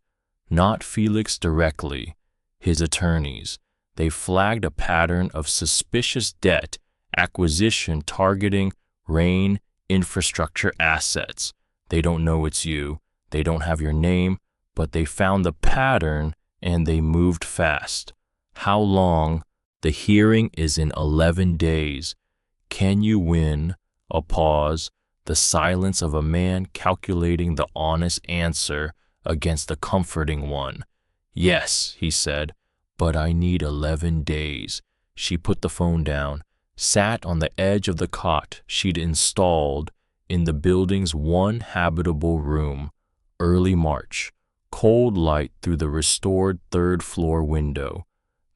Not Felix directly. His attorneys. They flagged a pattern of suspicious debt acquisition targeting Rain Infrastructure assets. They don't know it's you. They don't have your name, but they found the pattern and they moved fast. How long? The hearing is in 11 days. Can you win? A pause, the silence of a man calculating the honest answer against the comforting one. "Yes," he said, "but I need 11 days. She put the phone down, sat on the edge of the cot she'd installed in the building's one habitable room. Early March, cold light through the restored third-floor window,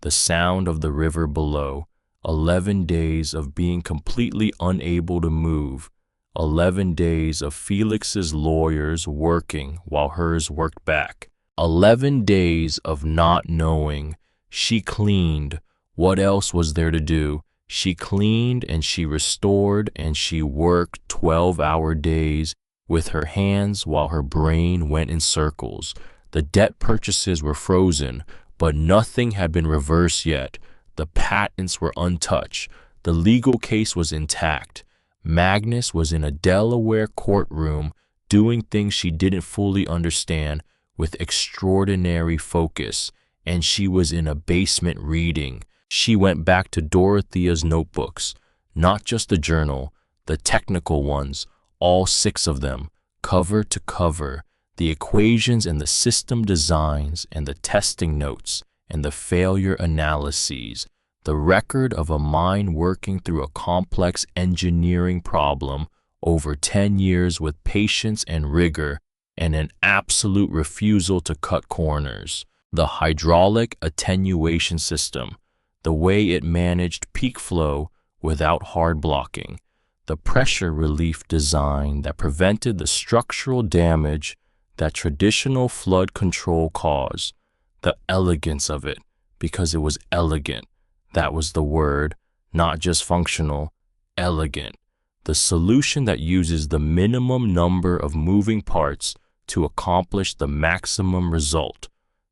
the sound of the river below. 11 days of being completely unable to move. 11 days of Felix's lawyers working while hers worked back. 11 days of not knowing. She cleaned. What else was there to do? She cleaned and she restored and she worked 12-hour days with her hands while her brain went in circles. The debt purchases were frozen, but nothing had been reversed yet. The patents were untouched. The legal case was intact. Magnus was in a Delaware courtroom doing things she didn't fully understand with extraordinary focus, and she was in a basement reading. She went back to Dorothea's notebooks, not just the journal, the technical ones, all 6 of them, cover to cover, the equations and the system designs and the testing notes and the failure analyses, the record of a mind working through a complex engineering problem over 10 years with patience and rigor and an absolute refusal to cut corners. The hydraulic attenuation system, the way it managed peak flow without hard blocking, the pressure relief design that prevented the structural damage that traditional flood control caused, the elegance of it, because it was elegant. That was the word, not just functional, elegant. The solution that uses the minimum number of moving parts to accomplish the maximum result.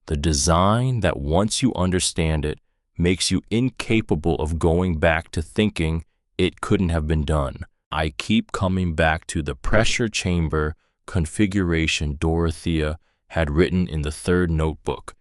The design that once you understand it, makes you incapable of going back to thinking it couldn't have been done. I keep coming back to the pressure chamber configuration Dorothea had written in the third notebook.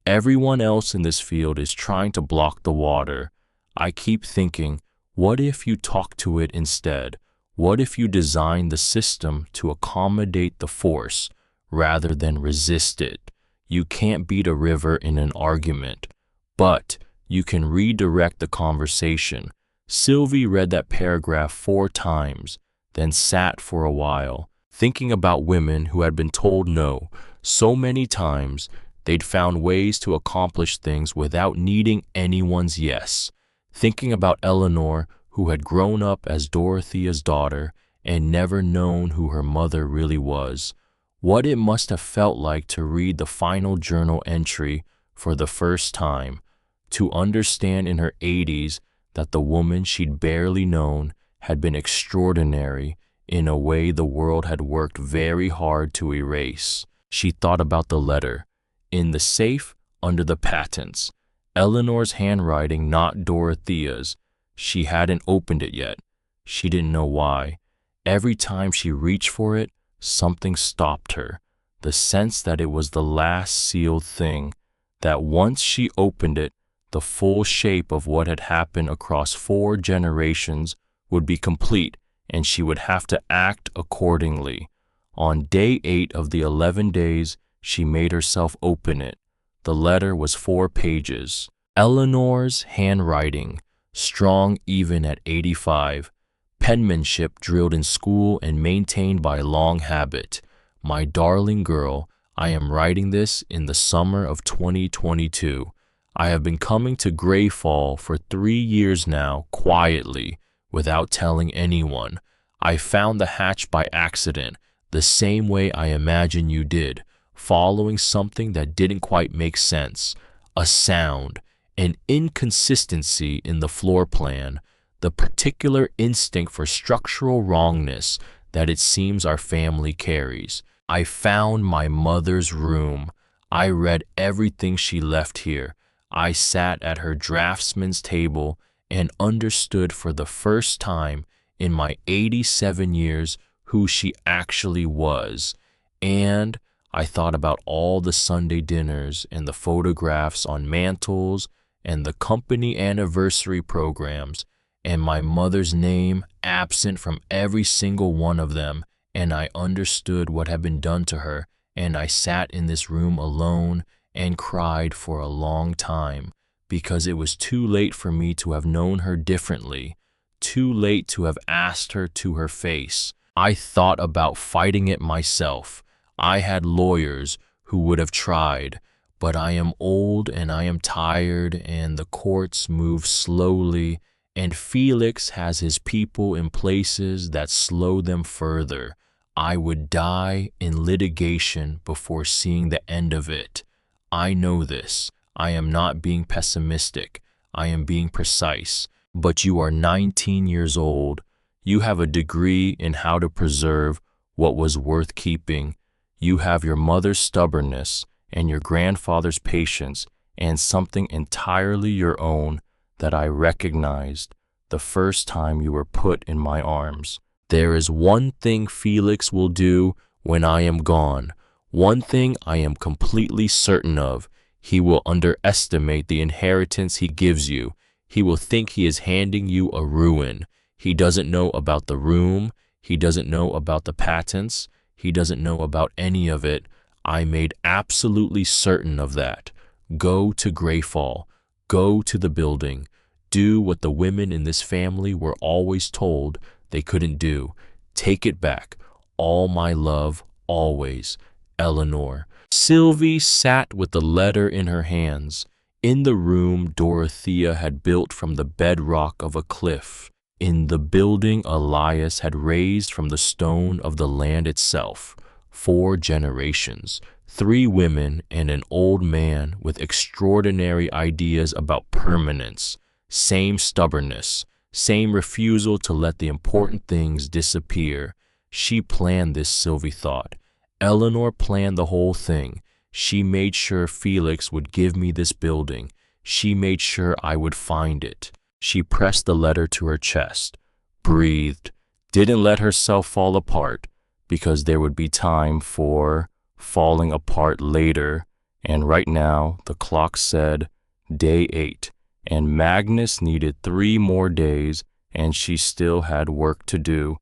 Everyone else in this field is trying to block the water. I keep thinking, what if you talk to it instead? What if you design the system to accommodate the force rather than resist it? You can't beat a river in an argument, but you can redirect the conversation. Sylvie read that paragraph 4 times, then sat for a while, thinking about women who had been told no so many times they'd found ways to accomplish things without needing anyone's yes. Thinking about Eleanor, who had grown up as Dorothea's daughter and never known who her mother really was. What it must have felt like to read the final journal entry for the first time, to understand in her 80s that the woman she'd barely known had been extraordinary in a way the world had worked very hard to erase. She thought about the letter. In the safe, under the patents. Eleanor's handwriting, not Dorothea's. She hadn't opened it yet. She didn't know why. Every time she reached for it, something stopped her. The sense that it was the last sealed thing, that once she opened it, the full shape of what had happened across 4 generations would be complete, and she would have to act accordingly. On day 8 of the 11 days, she made herself open it. The letter was 4 pages. Eleanor's handwriting, strong even at 85, penmanship drilled in school and maintained by long habit. My darling girl, I am writing this in the summer of 2022. I have been coming to Greyfall for 3 years now, quietly, without telling anyone. I found the hatch by accident, the same way I imagine you did, following something that didn't quite make sense, a sound, an inconsistency in the floor plan, the particular instinct for structural wrongness that it seems our family carries. I found my mother's room. I read everything she left here. I sat at her draftsman's table and understood for the first time in my 87 years who she actually was. And I thought about all the Sunday dinners and the photographs on mantles and the company anniversary programs and my mother's name absent from every single one of them, and I understood what had been done to her, and I sat in this room alone and cried for a long time because it was too late for me to have known her differently, too late to have asked her to her face. I thought about fighting it myself. I had lawyers who would have tried, but I am old and I am tired and the courts move slowly and Felix has his people in places that slow them further. I would die in litigation before seeing the end of it. I know this. I am not being pessimistic. I am being precise. But you are 19 years old. You have a degree in how to preserve what was worth keeping. You have your mother's stubbornness and your grandfather's patience and something entirely your own that I recognized the first time you were put in my arms. There is one thing Felix will do when I am gone. One thing I am completely certain of. He will underestimate the inheritance he gives you. He will think he is handing you a ruin. He doesn't know about the room. He doesn't know about the patents. He doesn't know about any of it. I made absolutely certain of that. Go to Greyfall. Go to the building. Do what the women in this family were always told they couldn't do. Take it back. All my love, always. Eleanor. Sylvie sat with the letter in her hands. In the room Dorothea had built from the bedrock of a cliff. In the building Elias had raised from the stone of the land itself. 4 generations. 3 women and an old man with extraordinary ideas about permanence. Same stubbornness. Same refusal to let the important things disappear. She planned this, Sylvie thought. Eleanor planned the whole thing. She made sure Felix would give me this building. She made sure I would find it. She pressed the letter to her chest, breathed, didn't let herself fall apart, because there would be time for falling apart later, and right now the clock said day 8, and Magnus needed 3 more days, and she still had work to do.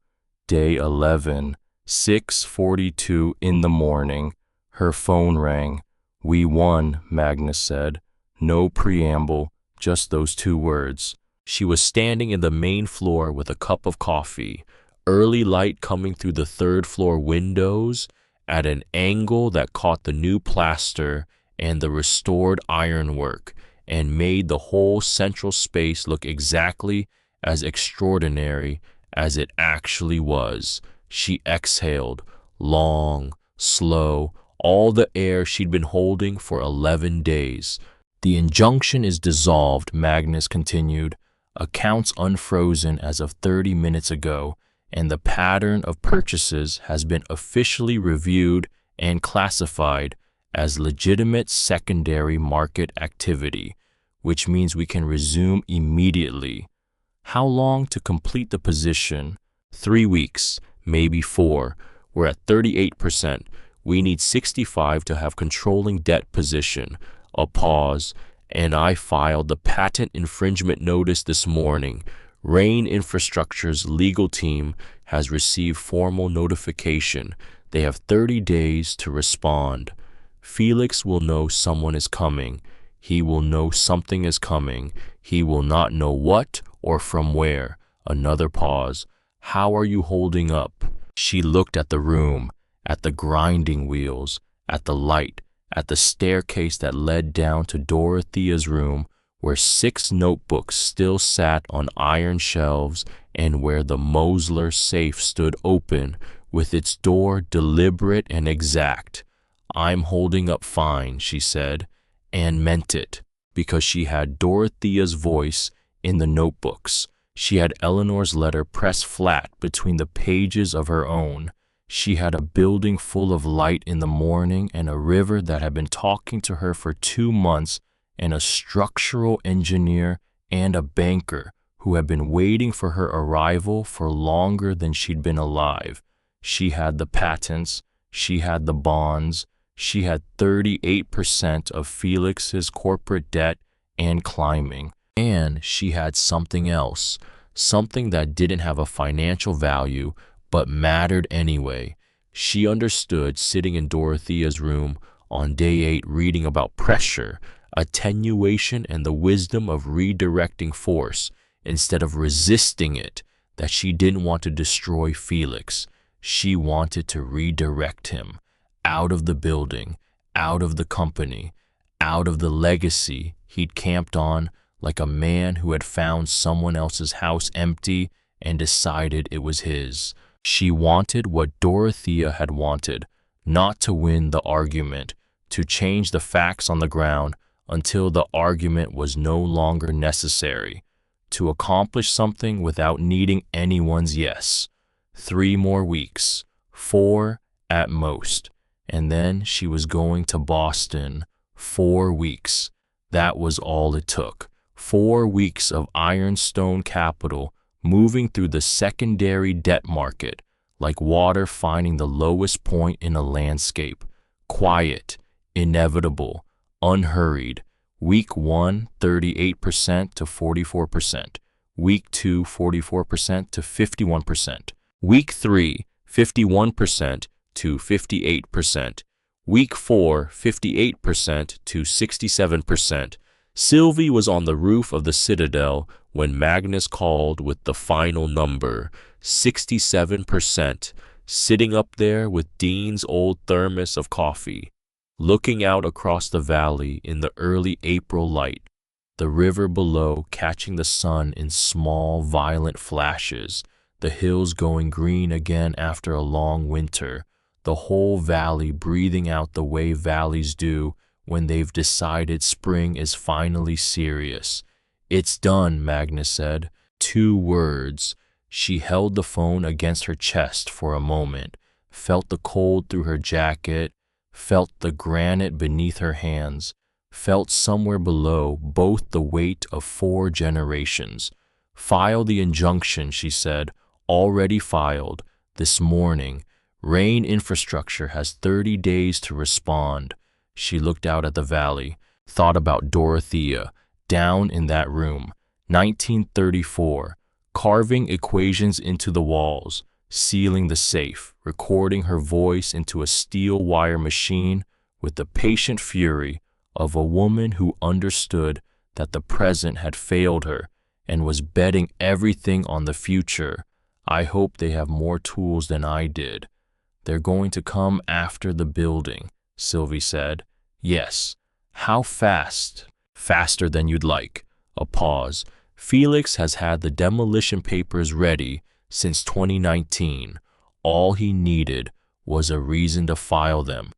Day 11, 6:42 in the morning. Her phone rang. "We won," Magnus said. No preamble, just those 2 words. She was standing in the main floor with a cup of coffee, early light coming through the third-floor windows at an angle that caught the new plaster and the restored ironwork and made the whole central space look exactly as extraordinary as it actually was. She exhaled, long, slow, all the air she'd been holding for 11 days. "The injunction is dissolved," Magnus continued, "accounts unfrozen as of 30 minutes ago, and the pattern of purchases has been officially reviewed and classified as legitimate secondary market activity, which means we can resume immediately." "How long to complete the position?" 3 weeks, maybe 4. We're at 38%. We need 65 to have controlling debt position. A pause, and I filed the patent infringement notice this morning. Rain Infrastructure's legal team has received formal notification. They have 30 days to respond. Felix will know someone is coming. He will know something is coming. He will not know what or from where. Another pause. "How are you holding up?" She looked at the room, at the grinding wheels, at the light, at the staircase that led down to Dorothea's room, where 6 notebooks still sat on iron shelves and where the Mosler safe stood open with its door deliberate and exact. "I'm holding up fine," she said, and meant it, because she had Dorothea's voice in the notebooks. She had Eleanor's letter pressed flat between the pages of her own. She had a building full of light in the morning and a river that had been talking to her for 2 months and a structural engineer and a banker who had been waiting for her arrival for longer than she'd been alive. She had the patents, she had the bonds, she had 38% of Felix's corporate debt and climbing. And she had something else, something that didn't have a financial value but mattered anyway. She understood, sitting in Dorothea's room on day 8 reading about pressure, attenuation, and the wisdom of redirecting force instead of resisting it, that she didn't want to destroy Felix. She wanted to redirect him out of the building, out of the company, out of the legacy he'd camped on, like a man who had found someone else's house empty and decided it was his. She wanted what Dorothea had wanted, not to win the argument, to change the facts on the ground until the argument was no longer necessary, to accomplish something without needing anyone's yes. 3 more weeks, 4 at most, and then she was going to Boston. 4 weeks. That was all it took. 4 weeks of ironstone capital moving through the secondary debt market, like water finding the lowest point in a landscape. Quiet, inevitable, unhurried. Week 1, 38% to 44%. Week 2, 44% to 51%. Week 3, 51% to 58%. Week 4, 58% to 67%. Sylvie was on the roof of the Citadel when Magnus called with the final number, 67%, sitting up there with Dean's old thermos of coffee, looking out across the valley in the early April light, the river below catching the sun in small, violent flashes, the hills going green again after a long winter, the whole valley breathing out the way valleys do when they've decided spring is finally serious. "It's done," Magnus said. 2 words. She held the phone against her chest for a moment, felt the cold through her jacket, felt the granite beneath her hands, felt somewhere below both the weight of 4 generations. "File the injunction," she said. "Already filed. This morning. Rain infrastructure has 30 days to respond. She looked out at the valley, thought about Dorothea, down in that room, 1934, carving equations into the walls, sealing the safe, recording her voice into a steel wire machine with the patient fury of a woman who understood that the present had failed her and was betting everything on the future. I hope they have more tools than I did. They're going to come after the building, Sylvie said. Yes. How fast? Faster than you'd like. A pause. Felix has had the demolition papers ready since 2019. All he needed was a reason to file them.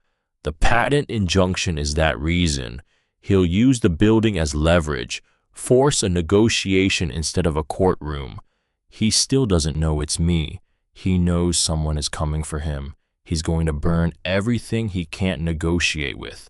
The patent injunction is that reason. He'll use the building as leverage, force a negotiation instead of a courtroom. He still doesn't know it's me. He knows someone is coming for him. He's going to burn everything he can't negotiate with.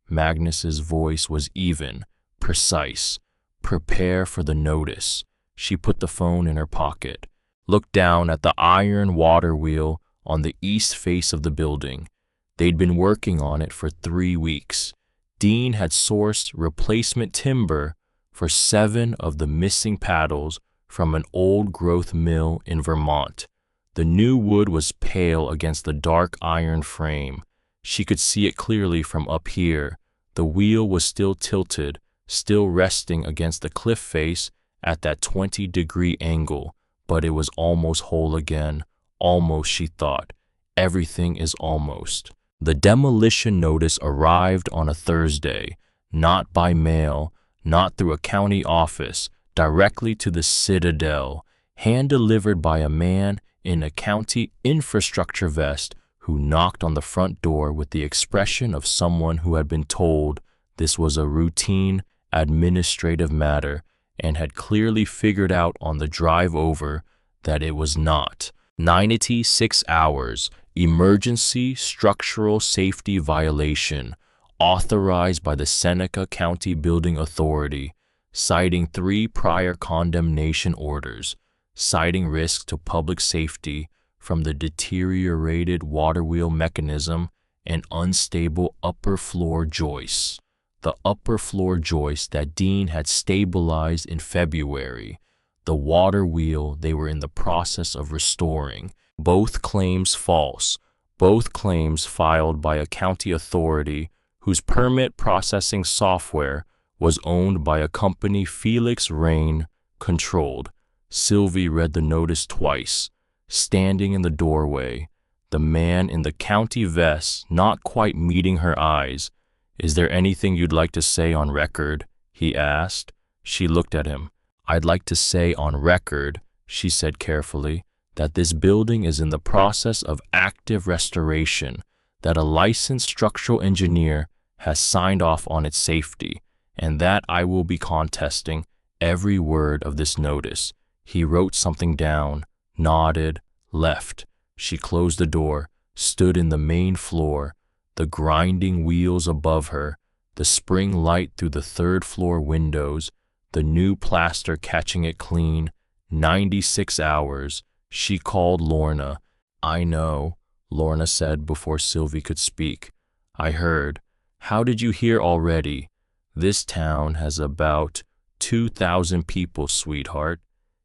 Magnus's voice was even, precise. Prepare for the notice. She put the phone in her pocket, looked down at the iron water wheel on the east face of the building. They'd been working on it for 3 weeks. Dean had sourced replacement timber for 7 of the missing paddles from an old-growth mill in Vermont. The new wood was pale against the dark iron frame. She could see it clearly from up here. The wheel was still tilted, still resting against the cliff face at that 20-degree angle, but it was almost whole again. Almost, she thought. Everything is almost. The demolition notice arrived on a Thursday, not by mail, not through a county office, directly to the Citadel, hand-delivered by a man in a county infrastructure vest who knocked on the front door with the expression of someone who had been told this was a routine administrative matter and had clearly figured out on the drive over that it was not. 96 hours, emergency structural safety violation, authorized by the Seneca County Building Authority, citing 3 prior condemnation orders, citing risk to public safety from the deteriorated water wheel mechanism and unstable upper floor joists. The upper floor joist that Dean had stabilized in February, the water wheel they were in the process of restoring. Both claims false, both claims filed by a county authority whose permit processing software was owned by a company Felix Rain controlled. Sylvie read the notice twice, standing in the doorway, the man in the county vest not quite meeting her eyes. Is there anything you'd like to say on record? He asked. She looked at him. I'd like to say on record, she said carefully, that this building is in the process of active restoration, that a licensed structural engineer has signed off on its safety, and that I will be contesting every word of this notice. He wrote something down, nodded, left. She closed the door, stood in the main floor, the grinding wheels above her, the spring light through the 3rd floor windows, the new plaster catching it clean. 96 hours. She called Lorna. I know, Lorna said before Sylvie could speak. I heard. How did you hear already? This town has about 2,000 people, sweetheart.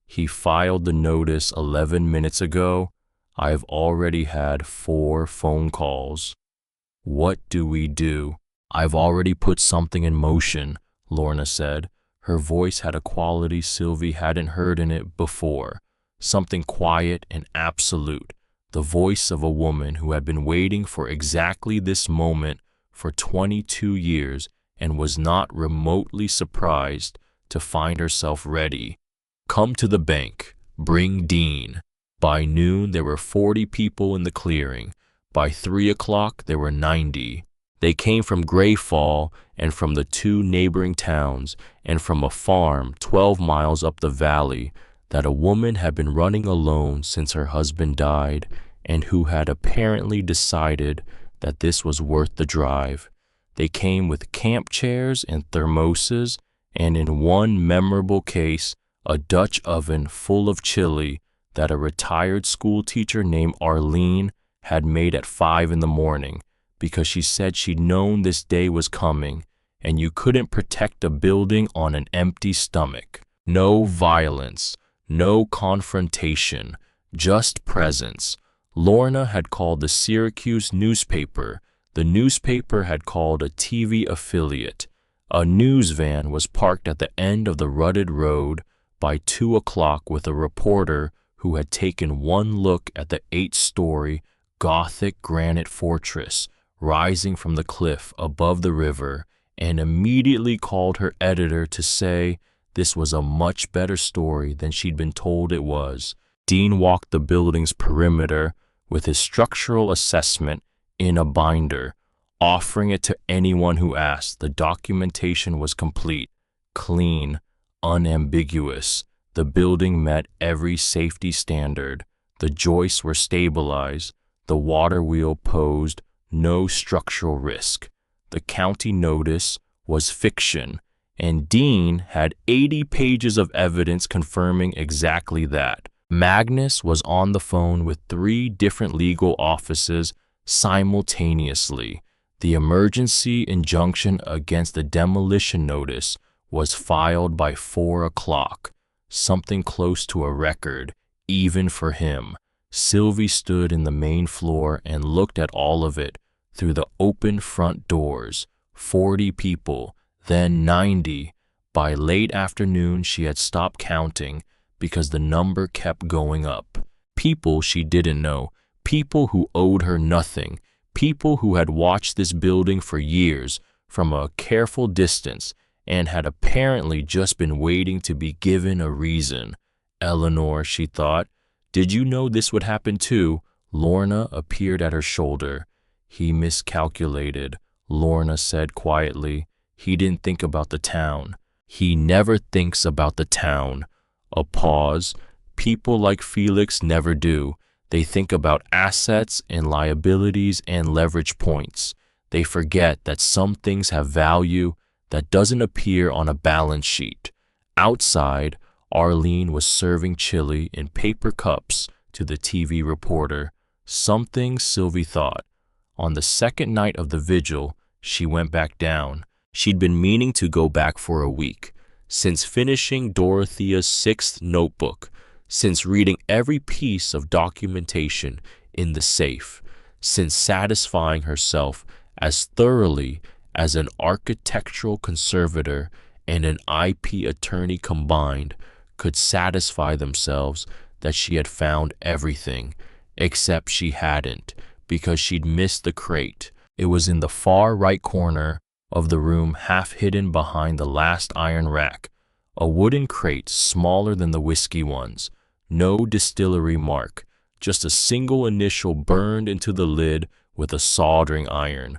He filed the notice 11 minutes ago. I've already had 4 phone calls. What do we do? I've already put something in motion, Lorna said. Her voice had a quality Sylvie hadn't heard in it before, something quiet and absolute, the voice of a woman who had been waiting for exactly this moment for 22 years and was not remotely surprised to find herself ready. Come to the bank. Bring Dean. By noon, there were 40 people in the clearing. By 3 o'clock, there were 90. They came from Greyfall and from the 2 neighboring towns and from a farm 12 miles up the valley that a woman had been running alone since her husband died and who had apparently decided that this was worth the drive. They came with camp chairs and thermoses and in one memorable case, a Dutch oven full of chili that a retired school teacher named Arlene had made at 5 in the morning because she said she'd known this day was coming, and you couldn't protect a building on an empty stomach. No violence, no confrontation, just presence. Lorna had called the Syracuse newspaper. The newspaper had called a TV affiliate. A news van was parked at the end of the rutted road by 2 o'clock with a reporter who had taken one look at the 8-story Gothic granite fortress rising from the cliff above the river and immediately called her editor to say this was a much better story than she'd been told it was. Dean walked the building's perimeter with his structural assessment in a binder, offering it to anyone who asked. The documentation was complete, clean, unambiguous. The building met every safety standard. The joists were stabilized. The water wheel posed no structural risk. The county notice was fiction, and Dean had 80 pages of evidence confirming exactly that. Magnus was on the phone with 3 different legal offices simultaneously. The emergency injunction against the demolition notice was filed by 4 o'clock, something close to a record, even for him. Sylvie stood in the main floor and looked at all of it through the open front doors. 40 people, then 90. By late afternoon, she had stopped counting because the number kept going up. People she didn't know, people who owed her nothing, people who had watched this building for years from a careful distance and had apparently just been waiting to be given a reason. Eleanor, she thought, did you know this would happen too? Lorna appeared at her shoulder. He miscalculated, Lorna said quietly. He didn't think about the town. He never thinks about the town. A pause. People like Felix never do. They think about assets and liabilities and leverage points. They forget that some things have value that doesn't appear on a balance sheet. Outside, Arlene was serving chili in paper cups to the TV reporter. Something, Sylvie thought. On the second night of the vigil, she went back down. She'd been meaning to go back for a week, since finishing Dorothea's 6th notebook, since reading every piece of documentation in the safe, since satisfying herself as thoroughly as an architectural conservator and an IP attorney combined could satisfy themselves that she had found everything, except she hadn't, because she'd missed the crate. It was in the far right corner of the room, half hidden behind the last iron rack, a wooden crate smaller than the whiskey ones. No distillery mark, just a single initial burned into the lid with a soldering iron.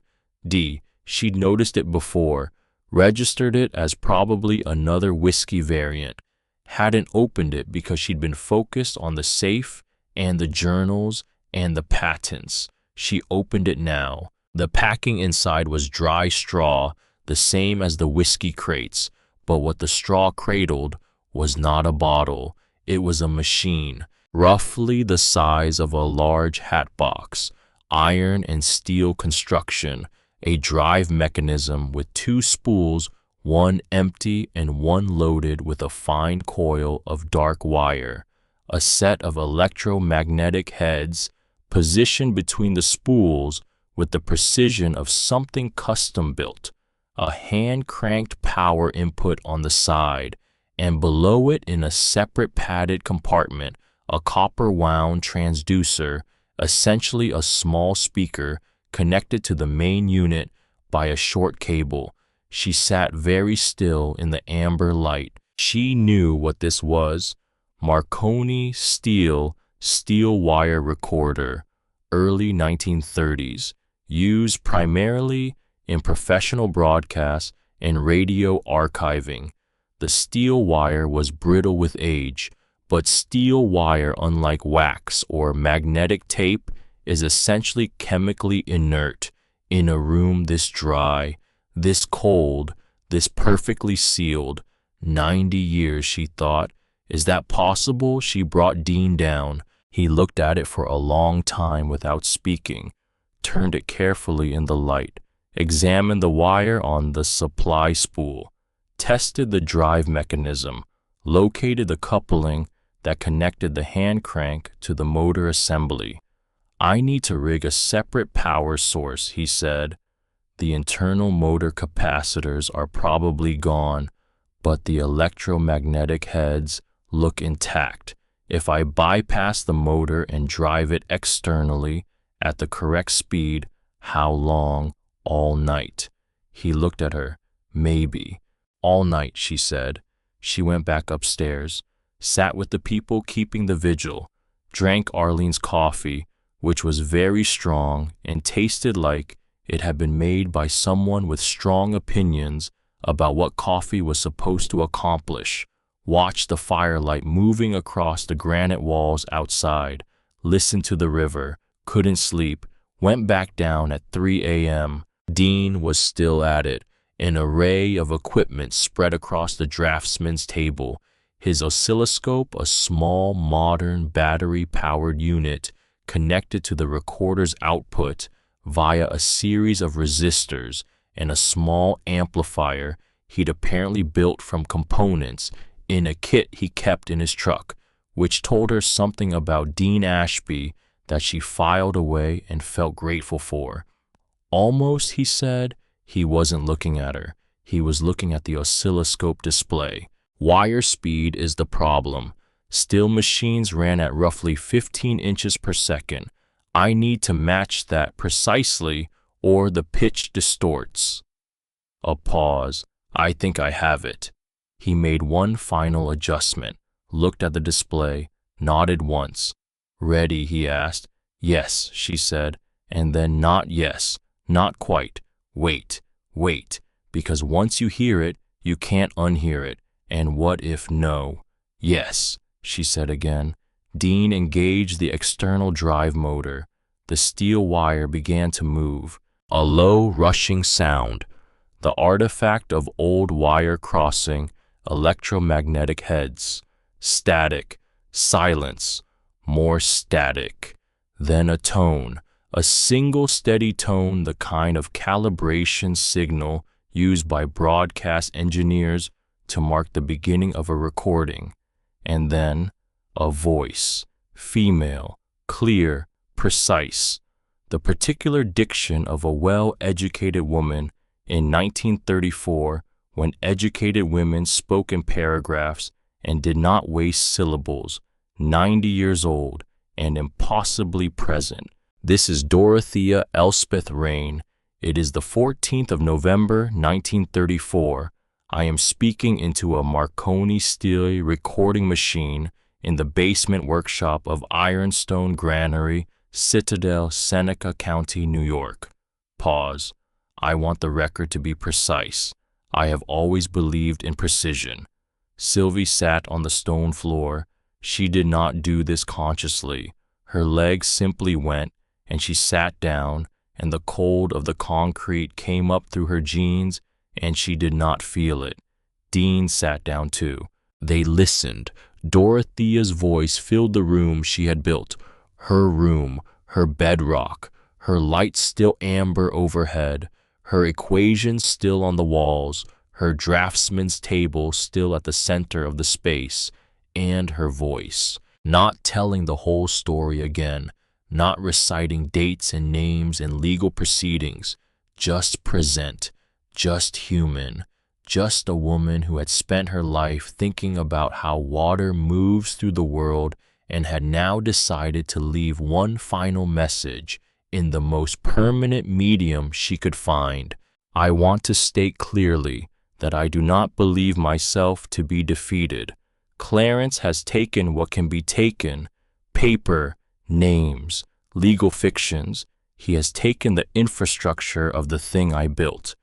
She'd noticed it before, registered it as probably another whiskey variant, hadn't opened it because she'd been focused on the safe and the journals and the patents. She opened it now. The packing inside was dry straw, the same as the whiskey crates, but what the straw cradled was not a bottle. It was a machine, roughly the size of a large hat box, iron and steel construction, a drive mechanism with 2 spools, one empty and one loaded with a fine coil of dark wire, a set of electromagnetic heads positioned between the spools with the precision of something custom-built, a hand-cranked power input on the side, and below it in a separate padded compartment, a copper-wound transducer, essentially a small speaker connected to the main unit by a short cable. She sat very still in the amber light. She knew what this was. Marconi steel wire recorder, early 1930s, used primarily in professional broadcasts and radio archiving. The steel wire was brittle with age, but steel wire, unlike wax or magnetic tape, is essentially chemically inert. In a room this dry, this cold, this perfectly sealed. 90 years, she thought. Is that possible? She brought Dean down. He looked at it for a long time without speaking, turned it carefully in the light, examined the wire on the supply spool, tested the drive mechanism, located the coupling that connected the hand crank to the motor assembly. "I need to rig a separate power source," he said. "The internal motor capacitors are probably gone, but the electromagnetic heads look intact. If I bypass the motor and drive it externally at the correct speed, how long? All night." He looked at her. "Maybe." "All night," she said. She went back upstairs, sat with the people keeping the vigil, drank Arlene's coffee, which was very strong and tasted like it had been made by someone with strong opinions about what coffee was supposed to accomplish, watched the firelight moving across the granite walls outside, listened to the river, couldn't sleep, went back down at 3 a.m. Dean was still at it, an array of equipment spread across the draftsman's table, his oscilloscope a small modern battery-powered unit connected to the recorder's output via a series of resistors and a small amplifier he'd apparently built from components in a kit he kept in his truck, which told her something about Dean Ashby that she filed away and felt grateful for. Almost, he said, he wasn't looking at her. He was looking at the oscilloscope display. "Wire speed is the problem. Still machines ran at roughly 15 inches per second. I need to match that precisely or the pitch distorts." A pause. "I think I have it." He made one final adjustment, looked at the display, nodded once. "Ready?" he asked. "Yes," she said, and then not yes, not quite. "Wait, wait, because once you hear it, you can't unhear it. And what if no?" "Yes," she said again. Dean engaged the external drive motor. The steel wire began to move. A low, rushing sound, the artifact of old wire crossing electromagnetic heads. Static, silence, more static. Then a tone, a single steady tone, the kind of calibration signal used by broadcast engineers to mark the beginning of a recording. And then a voice, female, clear, precise, the particular diction of a well-educated woman in 1934, when educated women spoke in paragraphs and did not waste syllables, 90 years old and impossibly present. "This is Dorothea Elspeth Rain. It is the 14th of November, 1934. I am speaking into a Marconi steel recording machine in the basement workshop of Ironstone Granary, Citadel, Seneca County, New York." Pause. "I want the record to be precise. I have always believed in precision." Sylvie sat on the stone floor. She did not do this consciously. Her legs simply went, and she sat down, and the cold of the concrete came up through her jeans, and she did not feel it. Dean sat down too. They listened. Dorothea's voice filled the room she had built, her room, her bedrock, her lights still amber overhead, her equations still on the walls, her draftsman's table still at the center of the space, and her voice, not telling the whole story again, not reciting dates and names and legal proceedings, just present, just human, just a woman who had spent her life thinking about how water moves through the world and had now decided to leave one final message in the most permanent medium she could find. "I want to state clearly that I do not believe myself to be defeated. Clarence has taken what can be taken, paper, names, legal fictions. He has taken the infrastructure of the thing I built.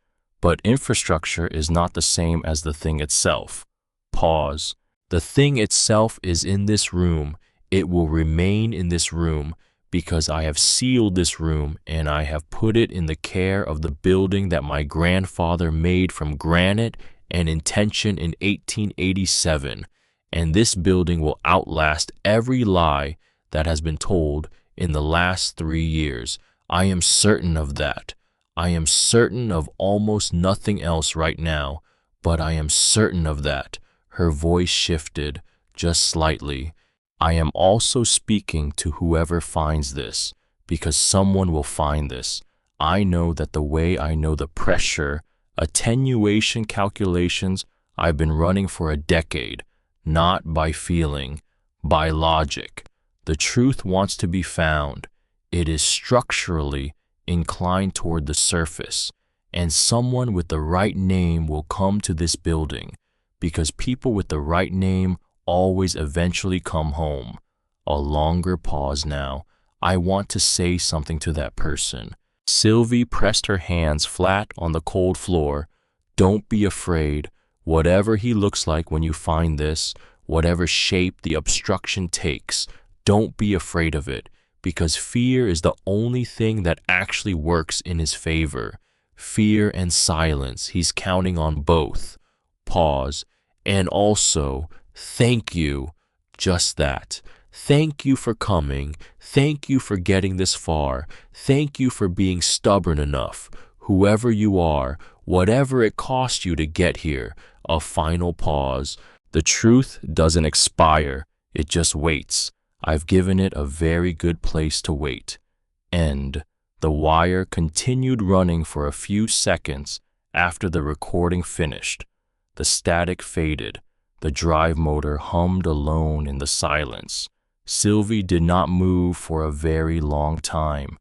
But infrastructure is not the same as the thing itself." Pause. "The thing itself is in this room. It will remain in this room because I have sealed this room and I have put it in the care of the building that my grandfather made from granite and intention in 1887. And this building will outlast every lie that has been told in the last 3 years. I am certain of that. I am certain of almost nothing else right now, but I am certain of that. Her voice shifted just slightly. I am also speaking to whoever finds this, because someone will find this. I know that the way I know the pressure, attenuation calculations I've been running for a decade, not by feeling, by logic. The truth wants to be found. It is structurally inclined toward the surface, and someone with the right name will come to this building, because people with the right name always eventually come home. A longer pause now. I want to say something to that person. Sylvie pressed her hands flat on the cold floor. Don't be afraid. Whatever he looks like when you find this, whatever shape the obstruction takes, don't be afraid of it, because fear is the only thing that actually works in his favor. Fear and silence, he's counting on both. Pause. And also, thank you. Just that. Thank you for coming. Thank you for getting this far. Thank you for being stubborn enough. Whoever you are, whatever it cost you to get here. A final pause. The truth doesn't expire. It just waits. I've given it a very good place to wait. End. The wire continued running for a few seconds after the recording finished. The static faded. The drive motor hummed alone in the silence. Sylvie did not move for a very long time.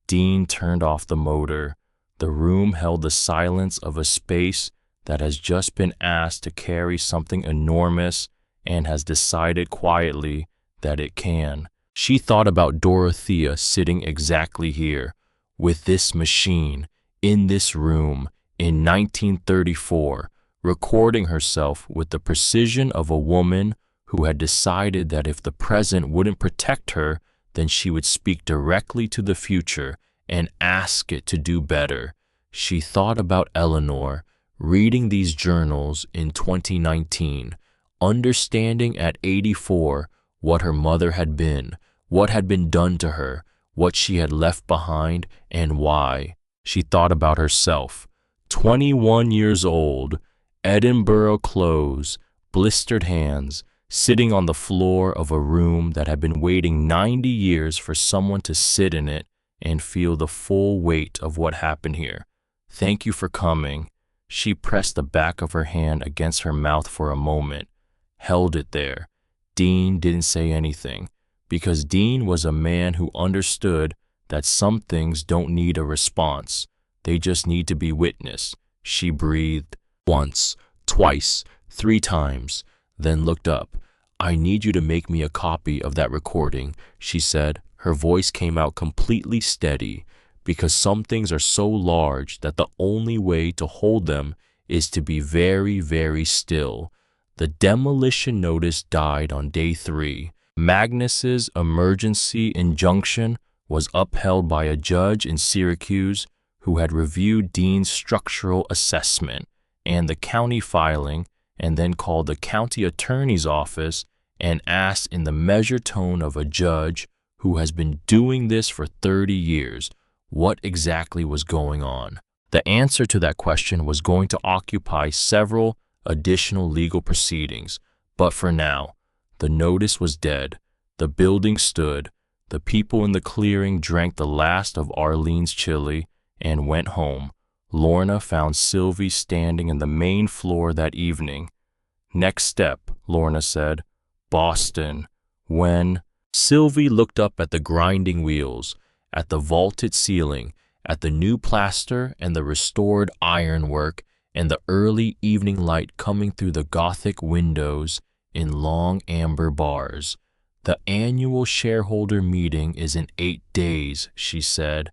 Dean turned off the motor. The room held the silence of a space that has just been asked to carry something enormous and has decided quietly that it can. She thought about Dorothea sitting exactly here, with this machine, in this room, in 1934, recording herself with the precision of a woman who had decided that if the present wouldn't protect her, then she would speak directly to the future and ask it to do better. She thought about Eleanor, reading these journals in 2019, understanding at 84 what her mother had been, what had been done to her, what she had left behind, and why. She thought about herself, 21 years old, Edinburgh clothes, blistered hands, sitting on the floor of a room that had been waiting 90 years for someone to sit in it and feel the full weight of what happened here. Thank you for coming. She pressed the back of her hand against her mouth for a moment, held it there. Dean didn't say anything, because Dean was a man who understood that some things don't need a response. They just need to be witnessed. She breathed once, twice, 3 times, then looked up. I need you to make me a copy of that recording, she said. Her voice came out completely steady, because some things are so large that the only way to hold them is to be very, very still. The demolition notice died on day 3. Magnus's emergency injunction was upheld by a judge in Syracuse who had reviewed Dean's structural assessment and the county filing, and then called the county attorney's office and asked in the measured tone of a judge who has been doing this for 30 years what exactly was going on. The answer to that question was going to occupy several additional legal proceedings, but for now, the notice was dead. The building stood. The people in the clearing drank the last of Arlene's chili and went home. Lorna found Sylvie standing in the main floor that evening. Next step, Lorna said. Boston. When? Sylvie looked up at the grinding wheels, at the vaulted ceiling, at the new plaster and the restored ironwork, and the early evening light coming through the Gothic windows in long amber bars. The annual shareholder meeting is in 8 days, she said.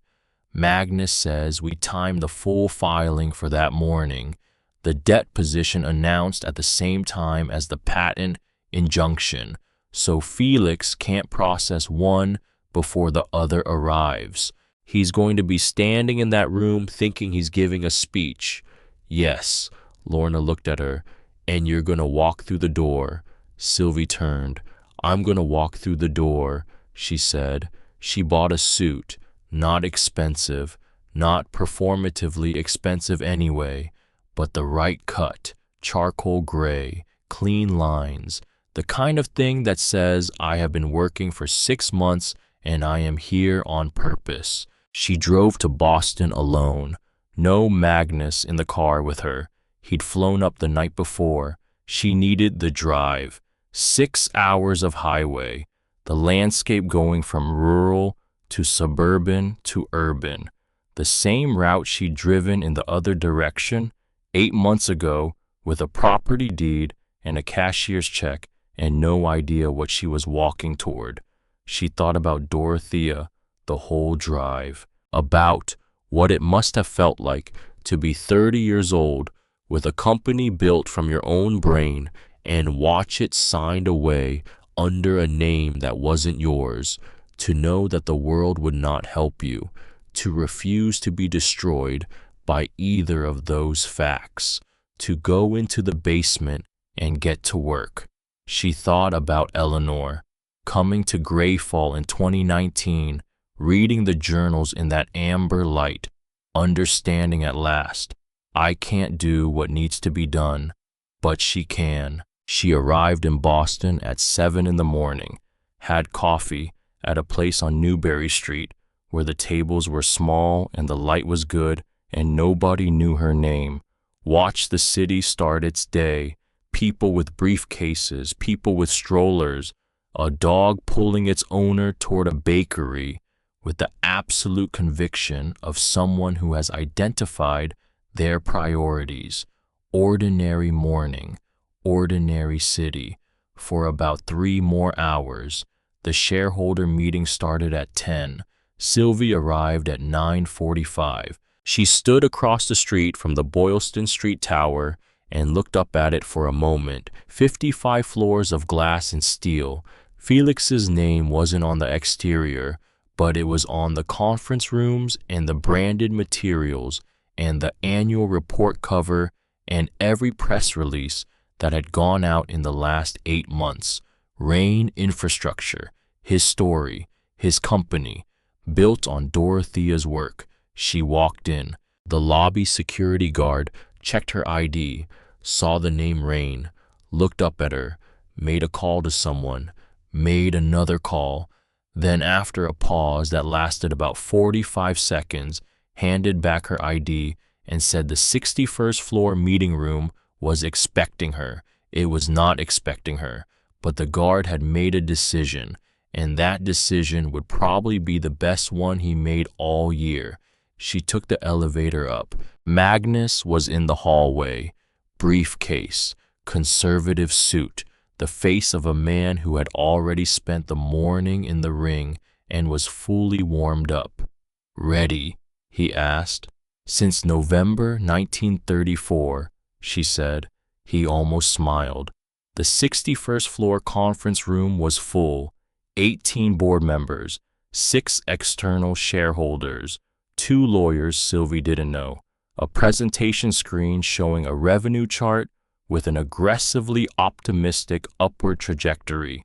Magnus says we timed the full filing for that morning. The debt position announced at the same time as the patent injunction, so Felix can't process one before the other arrives. He's going to be standing in that room thinking he's giving a speech. Yes, Lorna looked at her. And you're going to walk through the door. Sylvie turned. I'm going to walk through the door. she said. She bought a suit, not expensive, not performatively expensive anyway, but the right cut, charcoal gray, clean lines, the kind of thing that says, I have been working for 6 months and I am here on purpose. She drove to Boston alone. No Magnus in the car with her. He'd flown up the night before. She needed the drive. 6 hours of highway. The landscape going from rural to suburban to urban. The same route she'd driven in the other direction 8 months ago with a property deed and a cashier's check and no idea what she was walking toward. She thought about Dorothea the whole drive, about what it must have felt like to be 30 years old with a company built from your own brain and watch it signed away under a name that wasn't yours, to know that the world would not help you, to refuse to be destroyed by either of those facts, to go into the basement and get to work. She thought about Eleanor, coming to Greyfall in 2019, reading the journals in that amber light, understanding at last, I can't do what needs to be done, but she can. She arrived in Boston at 7 in the morning, had coffee at a place on Newbury Street where the tables were small and the light was good and nobody knew her name, watched the city start its day, people with briefcases, people with strollers, a dog pulling its owner toward a bakery with the absolute conviction of someone who has identified their priorities. Ordinary morning, ordinary city. For about 3 more hours. The shareholder meeting started at 10. Sylvie arrived at 9:45. She stood across the street from the Boylston Street Tower and looked up at it for a moment. 55 floors of glass and steel. Felix's name wasn't on the exterior, but it was on the conference rooms and the branded materials and the annual report cover and every press release that had gone out in the last 8 months. Rain Infrastructure, his story, his company, built on Dorothea's work. She walked in. The lobby security guard checked her ID, saw the name Rain, looked up at her, made a call to someone, made another call, then after a pause that lasted about 45 seconds, handed back her ID and said the 61st floor meeting room was expecting her. It was not expecting her, but the guard had made a decision, and that decision would probably be the best one he made all year. She took the elevator up. Magnus was in the hallway. Briefcase, conservative suit, the face of a man who had already spent the morning in the ring and was fully warmed up. Ready? He asked. Since November 1934, she said. He almost smiled. The 61st floor conference room was full. 18 board members, 6 external shareholders, 2 lawyers Sylvie didn't know, a presentation screen showing a revenue chart with an aggressively optimistic upward trajectory,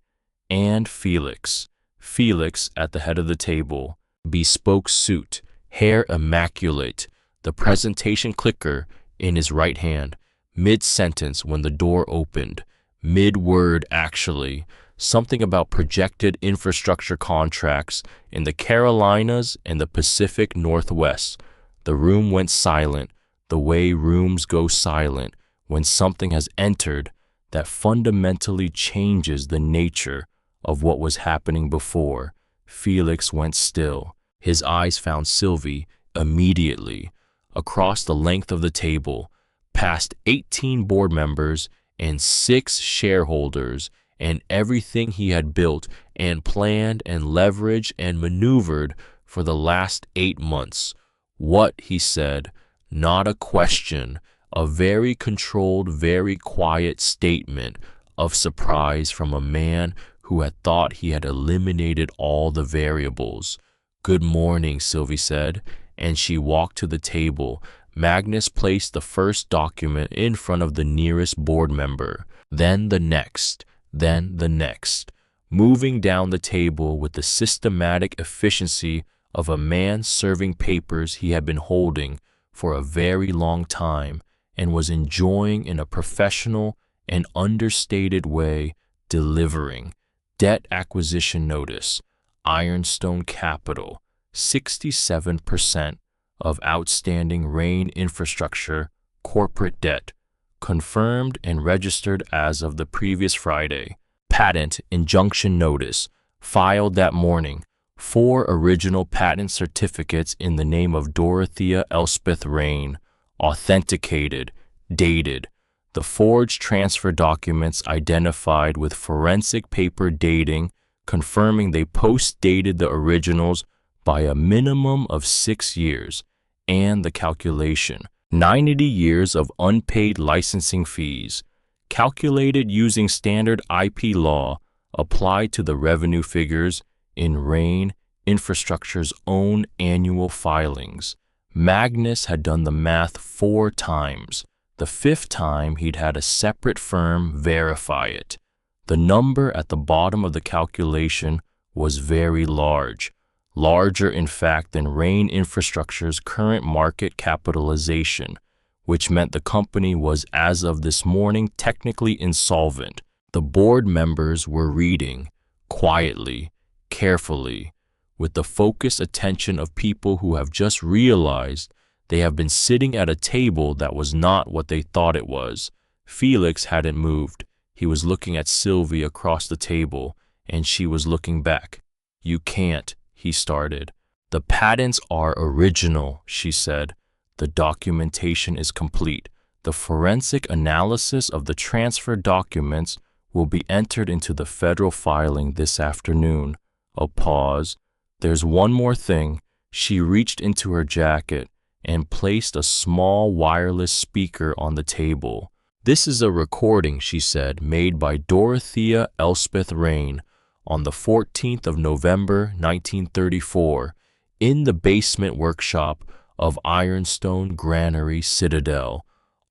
and Felix. Felix at the head of the table, bespoke suit, hair immaculate, the presentation clicker in his right hand, mid-sentence when the door opened, mid-word actually, something about projected infrastructure contracts in the Carolinas and the Pacific Northwest. The room went silent, the way rooms go silent when something has entered that fundamentally changes the nature of what was happening before. Felix went still. His eyes found Sylvie immediately, across the length of the table, past 18 board members and 6 shareholders, and everything he had built and planned and leveraged and maneuvered for the last 8 months. What, he said, not a question, a very controlled, very quiet statement of surprise from a man who had thought he had eliminated all the variables. Good morning, Sylvie said, and she walked to the table. Magnus placed the first document in front of the nearest board member, then the next, then the next. moving down the table with the systematic efficiency of a man serving papers he had been holding for a very long time and was enjoying in a professional and understated way, delivering debt acquisition notice, Ironstone Capital, 67% of outstanding Rain infrastructure corporate debt, confirmed and registered as of the previous Friday. Patent injunction notice, filed that morning. 4 original patent certificates in the name of Dorothea Elspeth Rain, authenticated, dated. The forged transfer documents identified with forensic paper dating, confirming they post-dated the originals by a minimum of 6 years, and the calculation, 90 years of unpaid licensing fees, calculated using standard IP law, applied to the revenue figures in Rain Infrastructure's own annual filings. Magnus had done the math 4 times. The 5th time he'd had a separate firm verify it. The number at the bottom of the calculation was very large, larger in fact than Rain Infrastructure's current market capitalization, which meant the company was as of this morning technically insolvent. The board members were reading, quietly, carefully, with the focused attention of people who have just realized they have been sitting at a table that was not what they thought it was. Felix hadn't moved. He was looking at Sylvie across the table, and she was looking back. "You can't," he started. "The patents are original," she said. "The documentation is complete. The forensic analysis of the transfer documents will be entered into the federal filing this afternoon." A pause. "There's one more thing." She reached into her jacket and placed a small wireless speaker on the table. "This is a recording," she said, "made by Dorothea Elspeth Rain on the 14th of November, 1934, in the basement workshop of Ironstone Granary Citadel,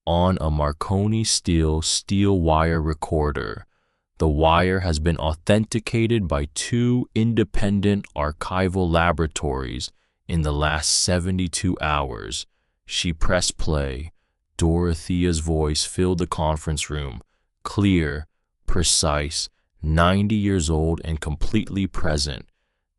on a Marconi steel wire recorder. The wire has been authenticated by 2 independent archival laboratories in the last 72 hours. She pressed play. Dorothea's voice filled the conference room, clear, precise, 90 years old and completely present.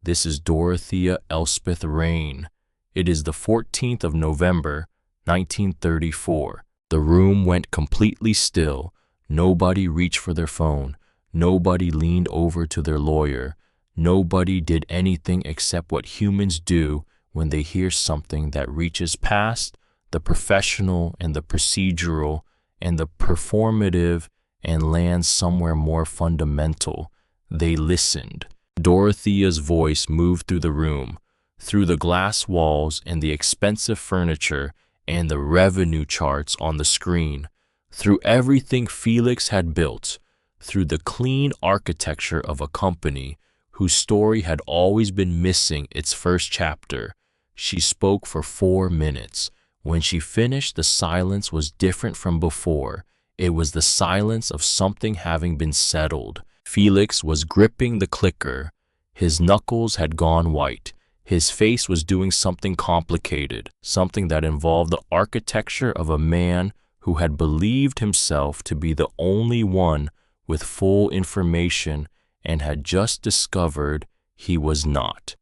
"This is Dorothea Elspeth Rain. It is the 14th of November, 1934. The room went completely still. Nobody reached for their phone. Nobody leaned over to their lawyer. Nobody did anything except what humans do when they hear something that reaches past the professional and the procedural and the performative and lands somewhere more fundamental. They listened. Dorothea's voice moved through the room, through the glass walls and the expensive furniture and the revenue charts on the screen, through everything Felix had built, through the clean architecture of a company whose story had always been missing its first chapter. She spoke for 4 minutes. When she finished, the silence was different from before. It was the silence of something having been settled. Felix was gripping the clicker. His knuckles had gone white. His face was doing something complicated, something that involved the architecture of a man who had believed himself to be the only one with full information and had just discovered he was not.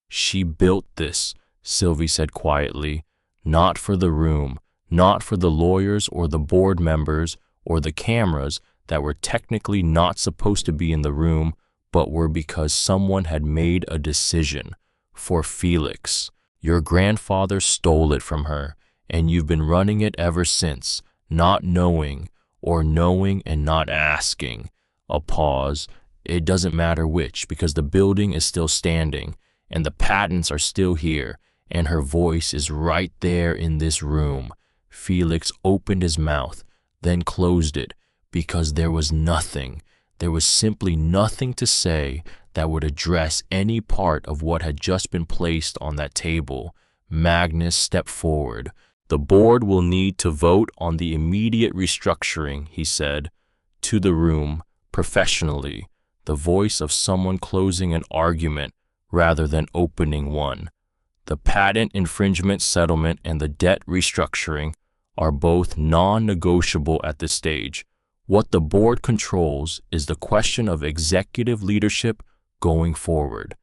"She built this," Sylvie said quietly, "not for the room, not for the lawyers or the board members or the cameras that were technically not supposed to be in the room, but were because someone had made a decision. For Felix. Your grandfather stole it from her, and you've been running it ever since, not knowing, or knowing and not asking." A pause. "It doesn't matter which, because the building is still standing, and the patents are still here, and her voice is right there in this room." Felix opened his mouth, then closed it, because there was nothing. There was simply nothing to say that would address any part of what had just been placed on that table. Magnus stepped forward. "The board will need to vote on the immediate restructuring," he said. "To the room, professionally. the voice of someone closing an argument rather than opening one. The patent infringement settlement and the debt restructuring are both non-negotiable at this stage. What the board controls is the question of executive leadership going forward.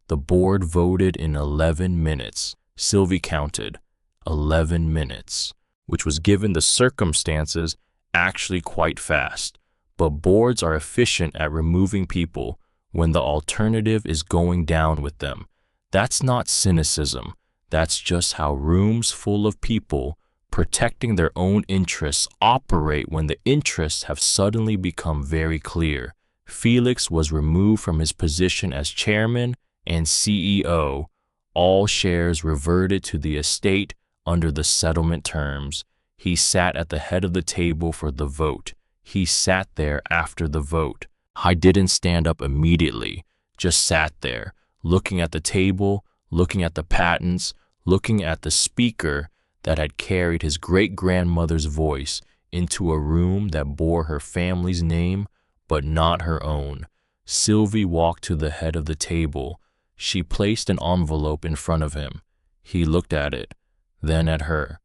The board voted in 11 minutes. Sylvie counted. 11 minutes, which was, given the circumstances, actually quite fast. But boards are efficient at removing people when the alternative is going down with them. That's not cynicism. That's just how rooms full of people protecting their own interests operate when the interests have suddenly become very clear. Felix was removed from his position as chairman and CEO. All shares reverted to the estate under the settlement terms. He sat at the head of the table for the vote. He sat there after the vote. I didn't stand up immediately, just sat there, looking at the table, looking at the patents, looking at the speaker that had carried his great-grandmother's voice into a room that bore her family's name, but not her own. Sylvie walked to the head of the table. She placed an envelope in front of him. He looked at it, then at her.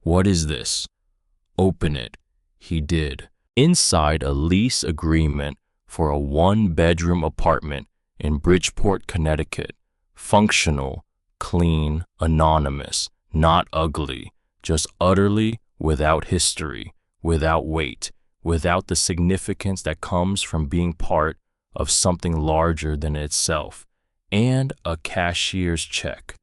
"What is this?" "Open it." He did. Inside, a lease agreement for a one-bedroom apartment in Bridgeport, Connecticut. Functional, clean, anonymous, not ugly, just utterly without history, without weight, without the significance that comes from being part of something larger than itself. And a cashier's check.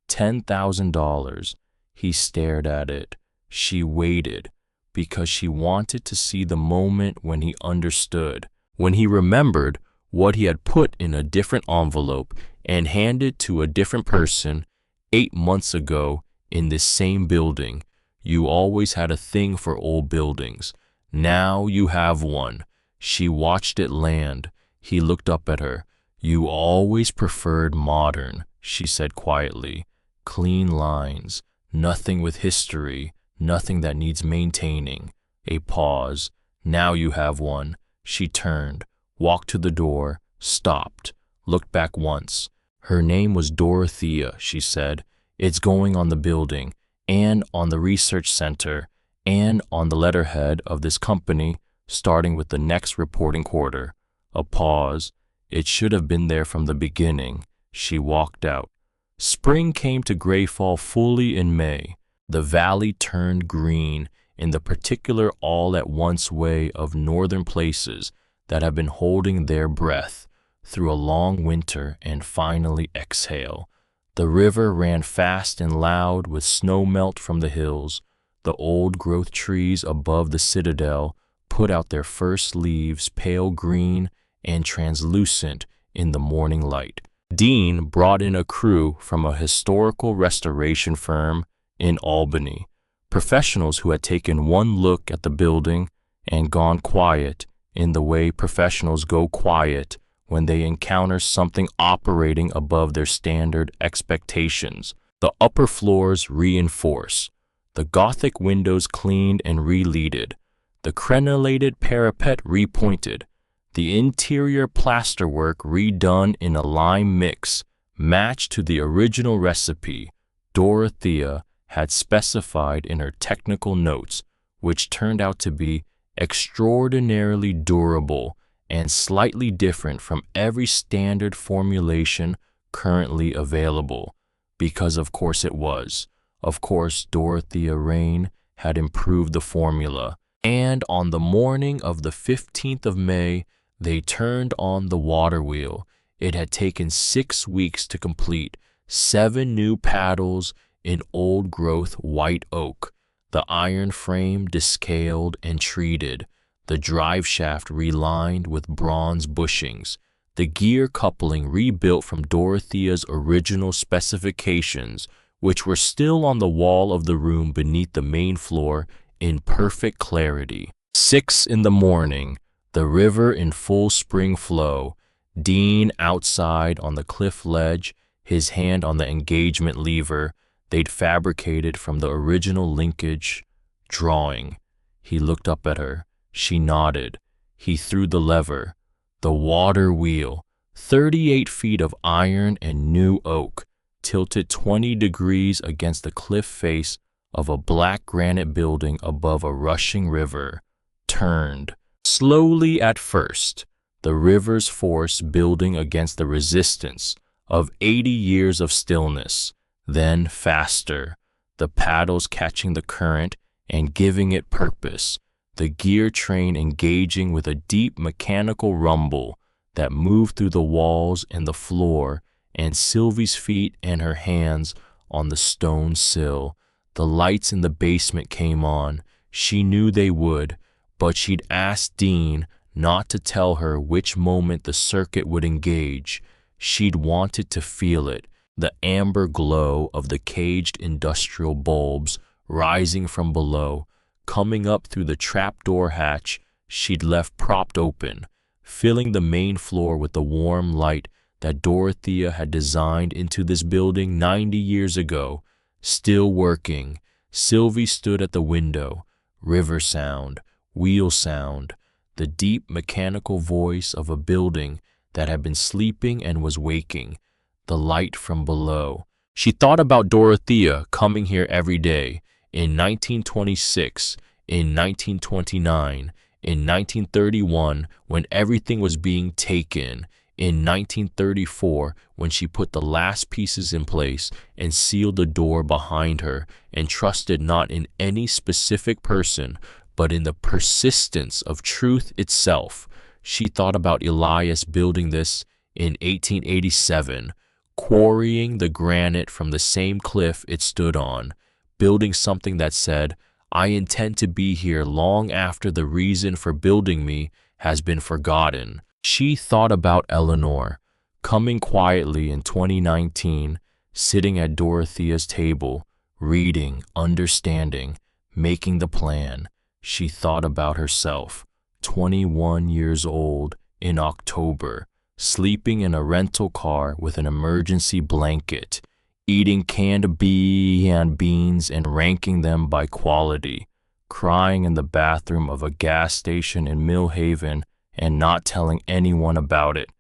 $10,000. He stared at it. She waited, because she wanted to see the moment when he understood, when he remembered what he had put in a different envelope and handed to a different person 8 months ago in this same building. You always had a thing for old buildings. Now you have one. She watched it land. He looked up at her. "You always preferred modern," she said quietly. "Clean lines, nothing with history, nothing that needs maintaining." A pause. "Now you have one." She turned, walked to the door, stopped, looked back once. "Her name was Dorothea," she said. "It's going on the building, and on the research center, and on the letterhead of this company, starting with the next reporting quarter." A pause. "It should have been there from the beginning." She walked out. Spring came to Greyfall fully in May. The valley turned green in the particular all-at-once way of northern places that have been holding their breath through a long winter and finally exhale. The river ran fast and loud with snow melt from the hills. The old-growth trees above the citadel put out their first leaves, pale green and translucent in the morning light. Dean brought in a crew from a historical restoration firm in Albany, professionals who had taken one look at the building and gone quiet in the way professionals go quiet when they encounter something operating above their standard expectations. The upper floors reinforced, the Gothic windows cleaned and re-leaded, the crenellated parapet repointed, the interior plasterwork redone in a lime mix matched to the original recipe Dorothea had specified in her technical notes, which turned out to be extraordinarily durable and slightly different from every standard formulation currently available, because of course it was. Of course, Dorothea Rain had improved the formula, and on the morning of the 15th of May, they turned on the water wheel. It had taken 6 weeks to complete, 7 new paddles in old-growth white oak, the iron frame descaled and treated, the drive shaft relined with bronze bushings, the gear coupling rebuilt from Dorothea's original specifications, which were still on the wall of the room beneath the main floor in perfect clarity. 6 in the morning, the river in full spring flow, Dean outside on the cliff ledge, his hand on the engagement lever they'd fabricated from the original linkage drawing. He looked up at her. She nodded. He threw the lever. The water wheel, 38 feet of iron and new oak, tilted 20 degrees against the cliff face of a black granite building above a rushing river, turned. Slowly at first, the river's force building against the resistance of 80 years of stillness, then faster, the paddles catching the current and giving it purpose, the gear train engaging with a deep mechanical rumble that moved through the walls and the floor, and Sylvie's feet and her hands on the stone sill. The lights in the basement came on. She knew they would, but she'd asked Dean not to tell her which moment the circuit would engage. She'd wanted to feel it, the amber glow of the caged industrial bulbs rising from below, coming up through the trapdoor hatch she'd left propped open, filling the main floor with the warm light that Dorothea had designed into this building 90 years ago. Still working, Sylvie stood at the window. River sound, wheel sound, the deep mechanical voice of a building that had been sleeping and was waking, the light from below. She thought about Dorothea coming here every day, in 1926, in 1929, in 1931, when everything was being taken, in 1934, when she put the last pieces in place and sealed the door behind her and trusted not in any specific person, but in the persistence of truth itself. She thought about Elias building this in 1887, quarrying the granite from the same cliff it stood on, building something that said, "I intend to be here long after the reason for building me has been forgotten." She thought about Eleanor, coming quietly in 2019, sitting at Dorothea's table, reading, understanding, making the plan. She thought about herself, 21 years old, in October, sleeping in a rental car with an emergency blanket, eating canned beans and ranking them by quality, crying in the bathroom of a gas station in Millhaven and not telling anyone about it,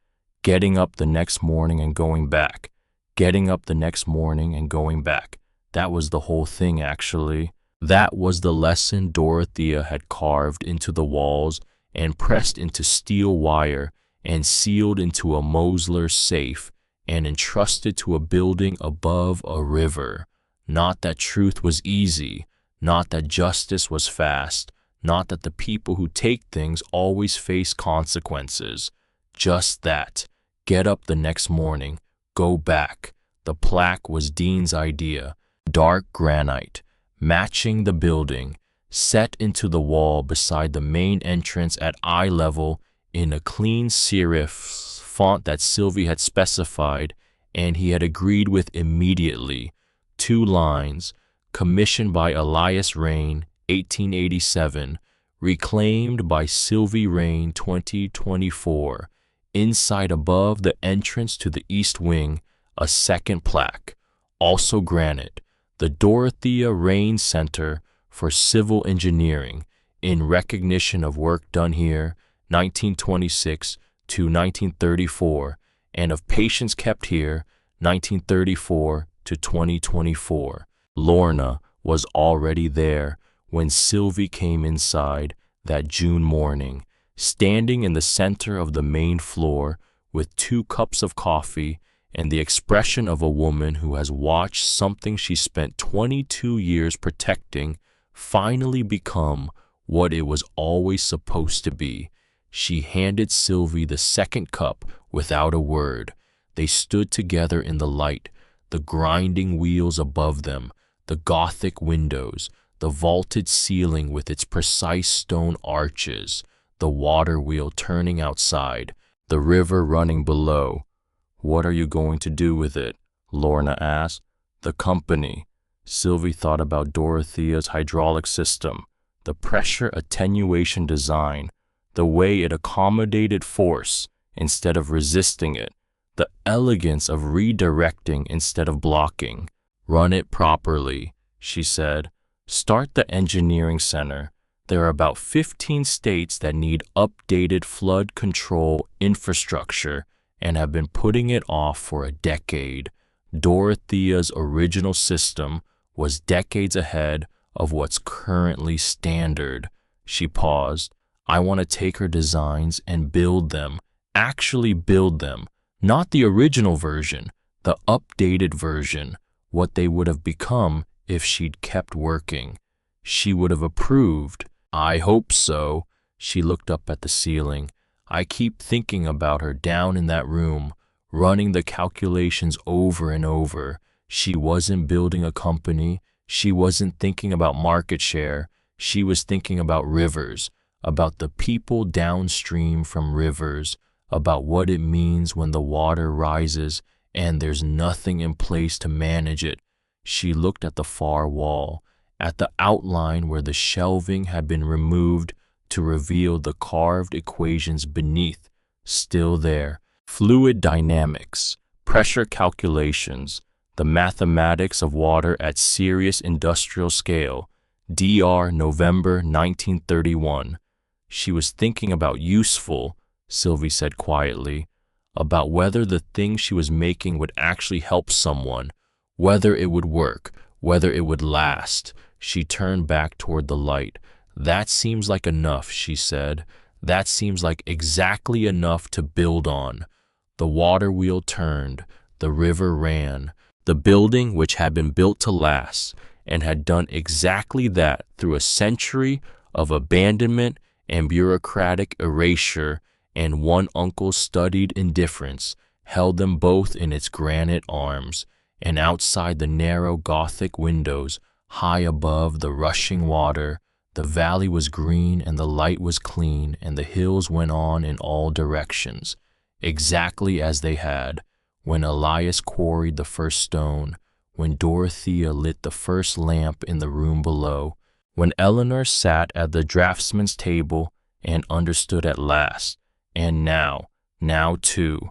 getting up the next morning and going back, getting up the next morning and going back. That was the whole thing, actually. That was the lesson Dorothea had carved into the walls and pressed into steel wire and sealed into a Mosler safe and entrusted to a building above a river. Not that truth was easy, not that justice was fast, not that the people who take things always face consequences. Just that. Get up the next morning, go back. The plaque was Dean's idea. Dark granite, matching the building, set into the wall beside the main entrance at eye level in a clean serif font that Sylvie had specified and he had agreed with immediately. 2 lines, commissioned by Elias Rain, 1887, reclaimed by Sylvie Rain, 2024. Inside above the entrance to the east wing, a second plaque, also granite, the Dorothea Rain Center for Civil Engineering, in recognition of work done here, 1926 to 1934, and of patients kept here, 1934 to 2024. Lorna was already there when Sylvie came inside that June morning, standing in the center of the main floor with 2 cups of coffee and the expression of a woman who has watched something she spent 22 years protecting finally become what it was always supposed to be. She handed Sylvie the second cup without a word. They stood together in the light, the grinding wheels above them, the Gothic windows, the vaulted ceiling with its precise stone arches, the water wheel turning outside, the river running below. "What are you going to do with it?" Lorna asked. "The company." Sylvie thought about Dorothea's hydraulic system, the pressure attenuation design, the way it accommodated force instead of resisting it, the elegance of redirecting instead of blocking. "Run it properly," she said. "Start the engineering center. There are about 15 states that need updated flood control infrastructure and have been putting it off for a decade. Dorothea's original system was decades ahead of what's currently standard. She paused. I want to take her designs and build them, actually build them, not the original version, the updated version, what they would have become if she'd kept working. She would have approved. I hope so. She looked up at the ceiling. I keep thinking about her down in that room, running the calculations over and over. She wasn't building a company. She wasn't thinking about market share. She was thinking about rivers, about the people downstream from rivers, about what it means when the water rises and there's nothing in place to manage it. She looked at the far wall, at the outline where the shelving had been removed to reveal the carved equations beneath, still there. Fluid dynamics, pressure calculations, the mathematics of water at serious industrial scale. DR November 1931. She was thinking about useful, Sylvie said quietly, about whether the thing she was making would actually help someone, whether it would work, whether it would last. She turned back toward the light. That seems like enough, she said. That seems like exactly enough to build on. The water wheel turned. The river ran. The building, which had been built to last, and had done exactly that through a century of abandonment and bureaucratic erasure and one uncle's studied indifference, held them both in its granite arms, and outside the narrow Gothic windows, high above the rushing water, the valley was green and the light was clean, and the hills went on in all directions, exactly as they had when Elias quarried the first stone, when Dorothea lit the first lamp in the room below, when Eleanor sat at the draftsman's table and understood at last. And now too,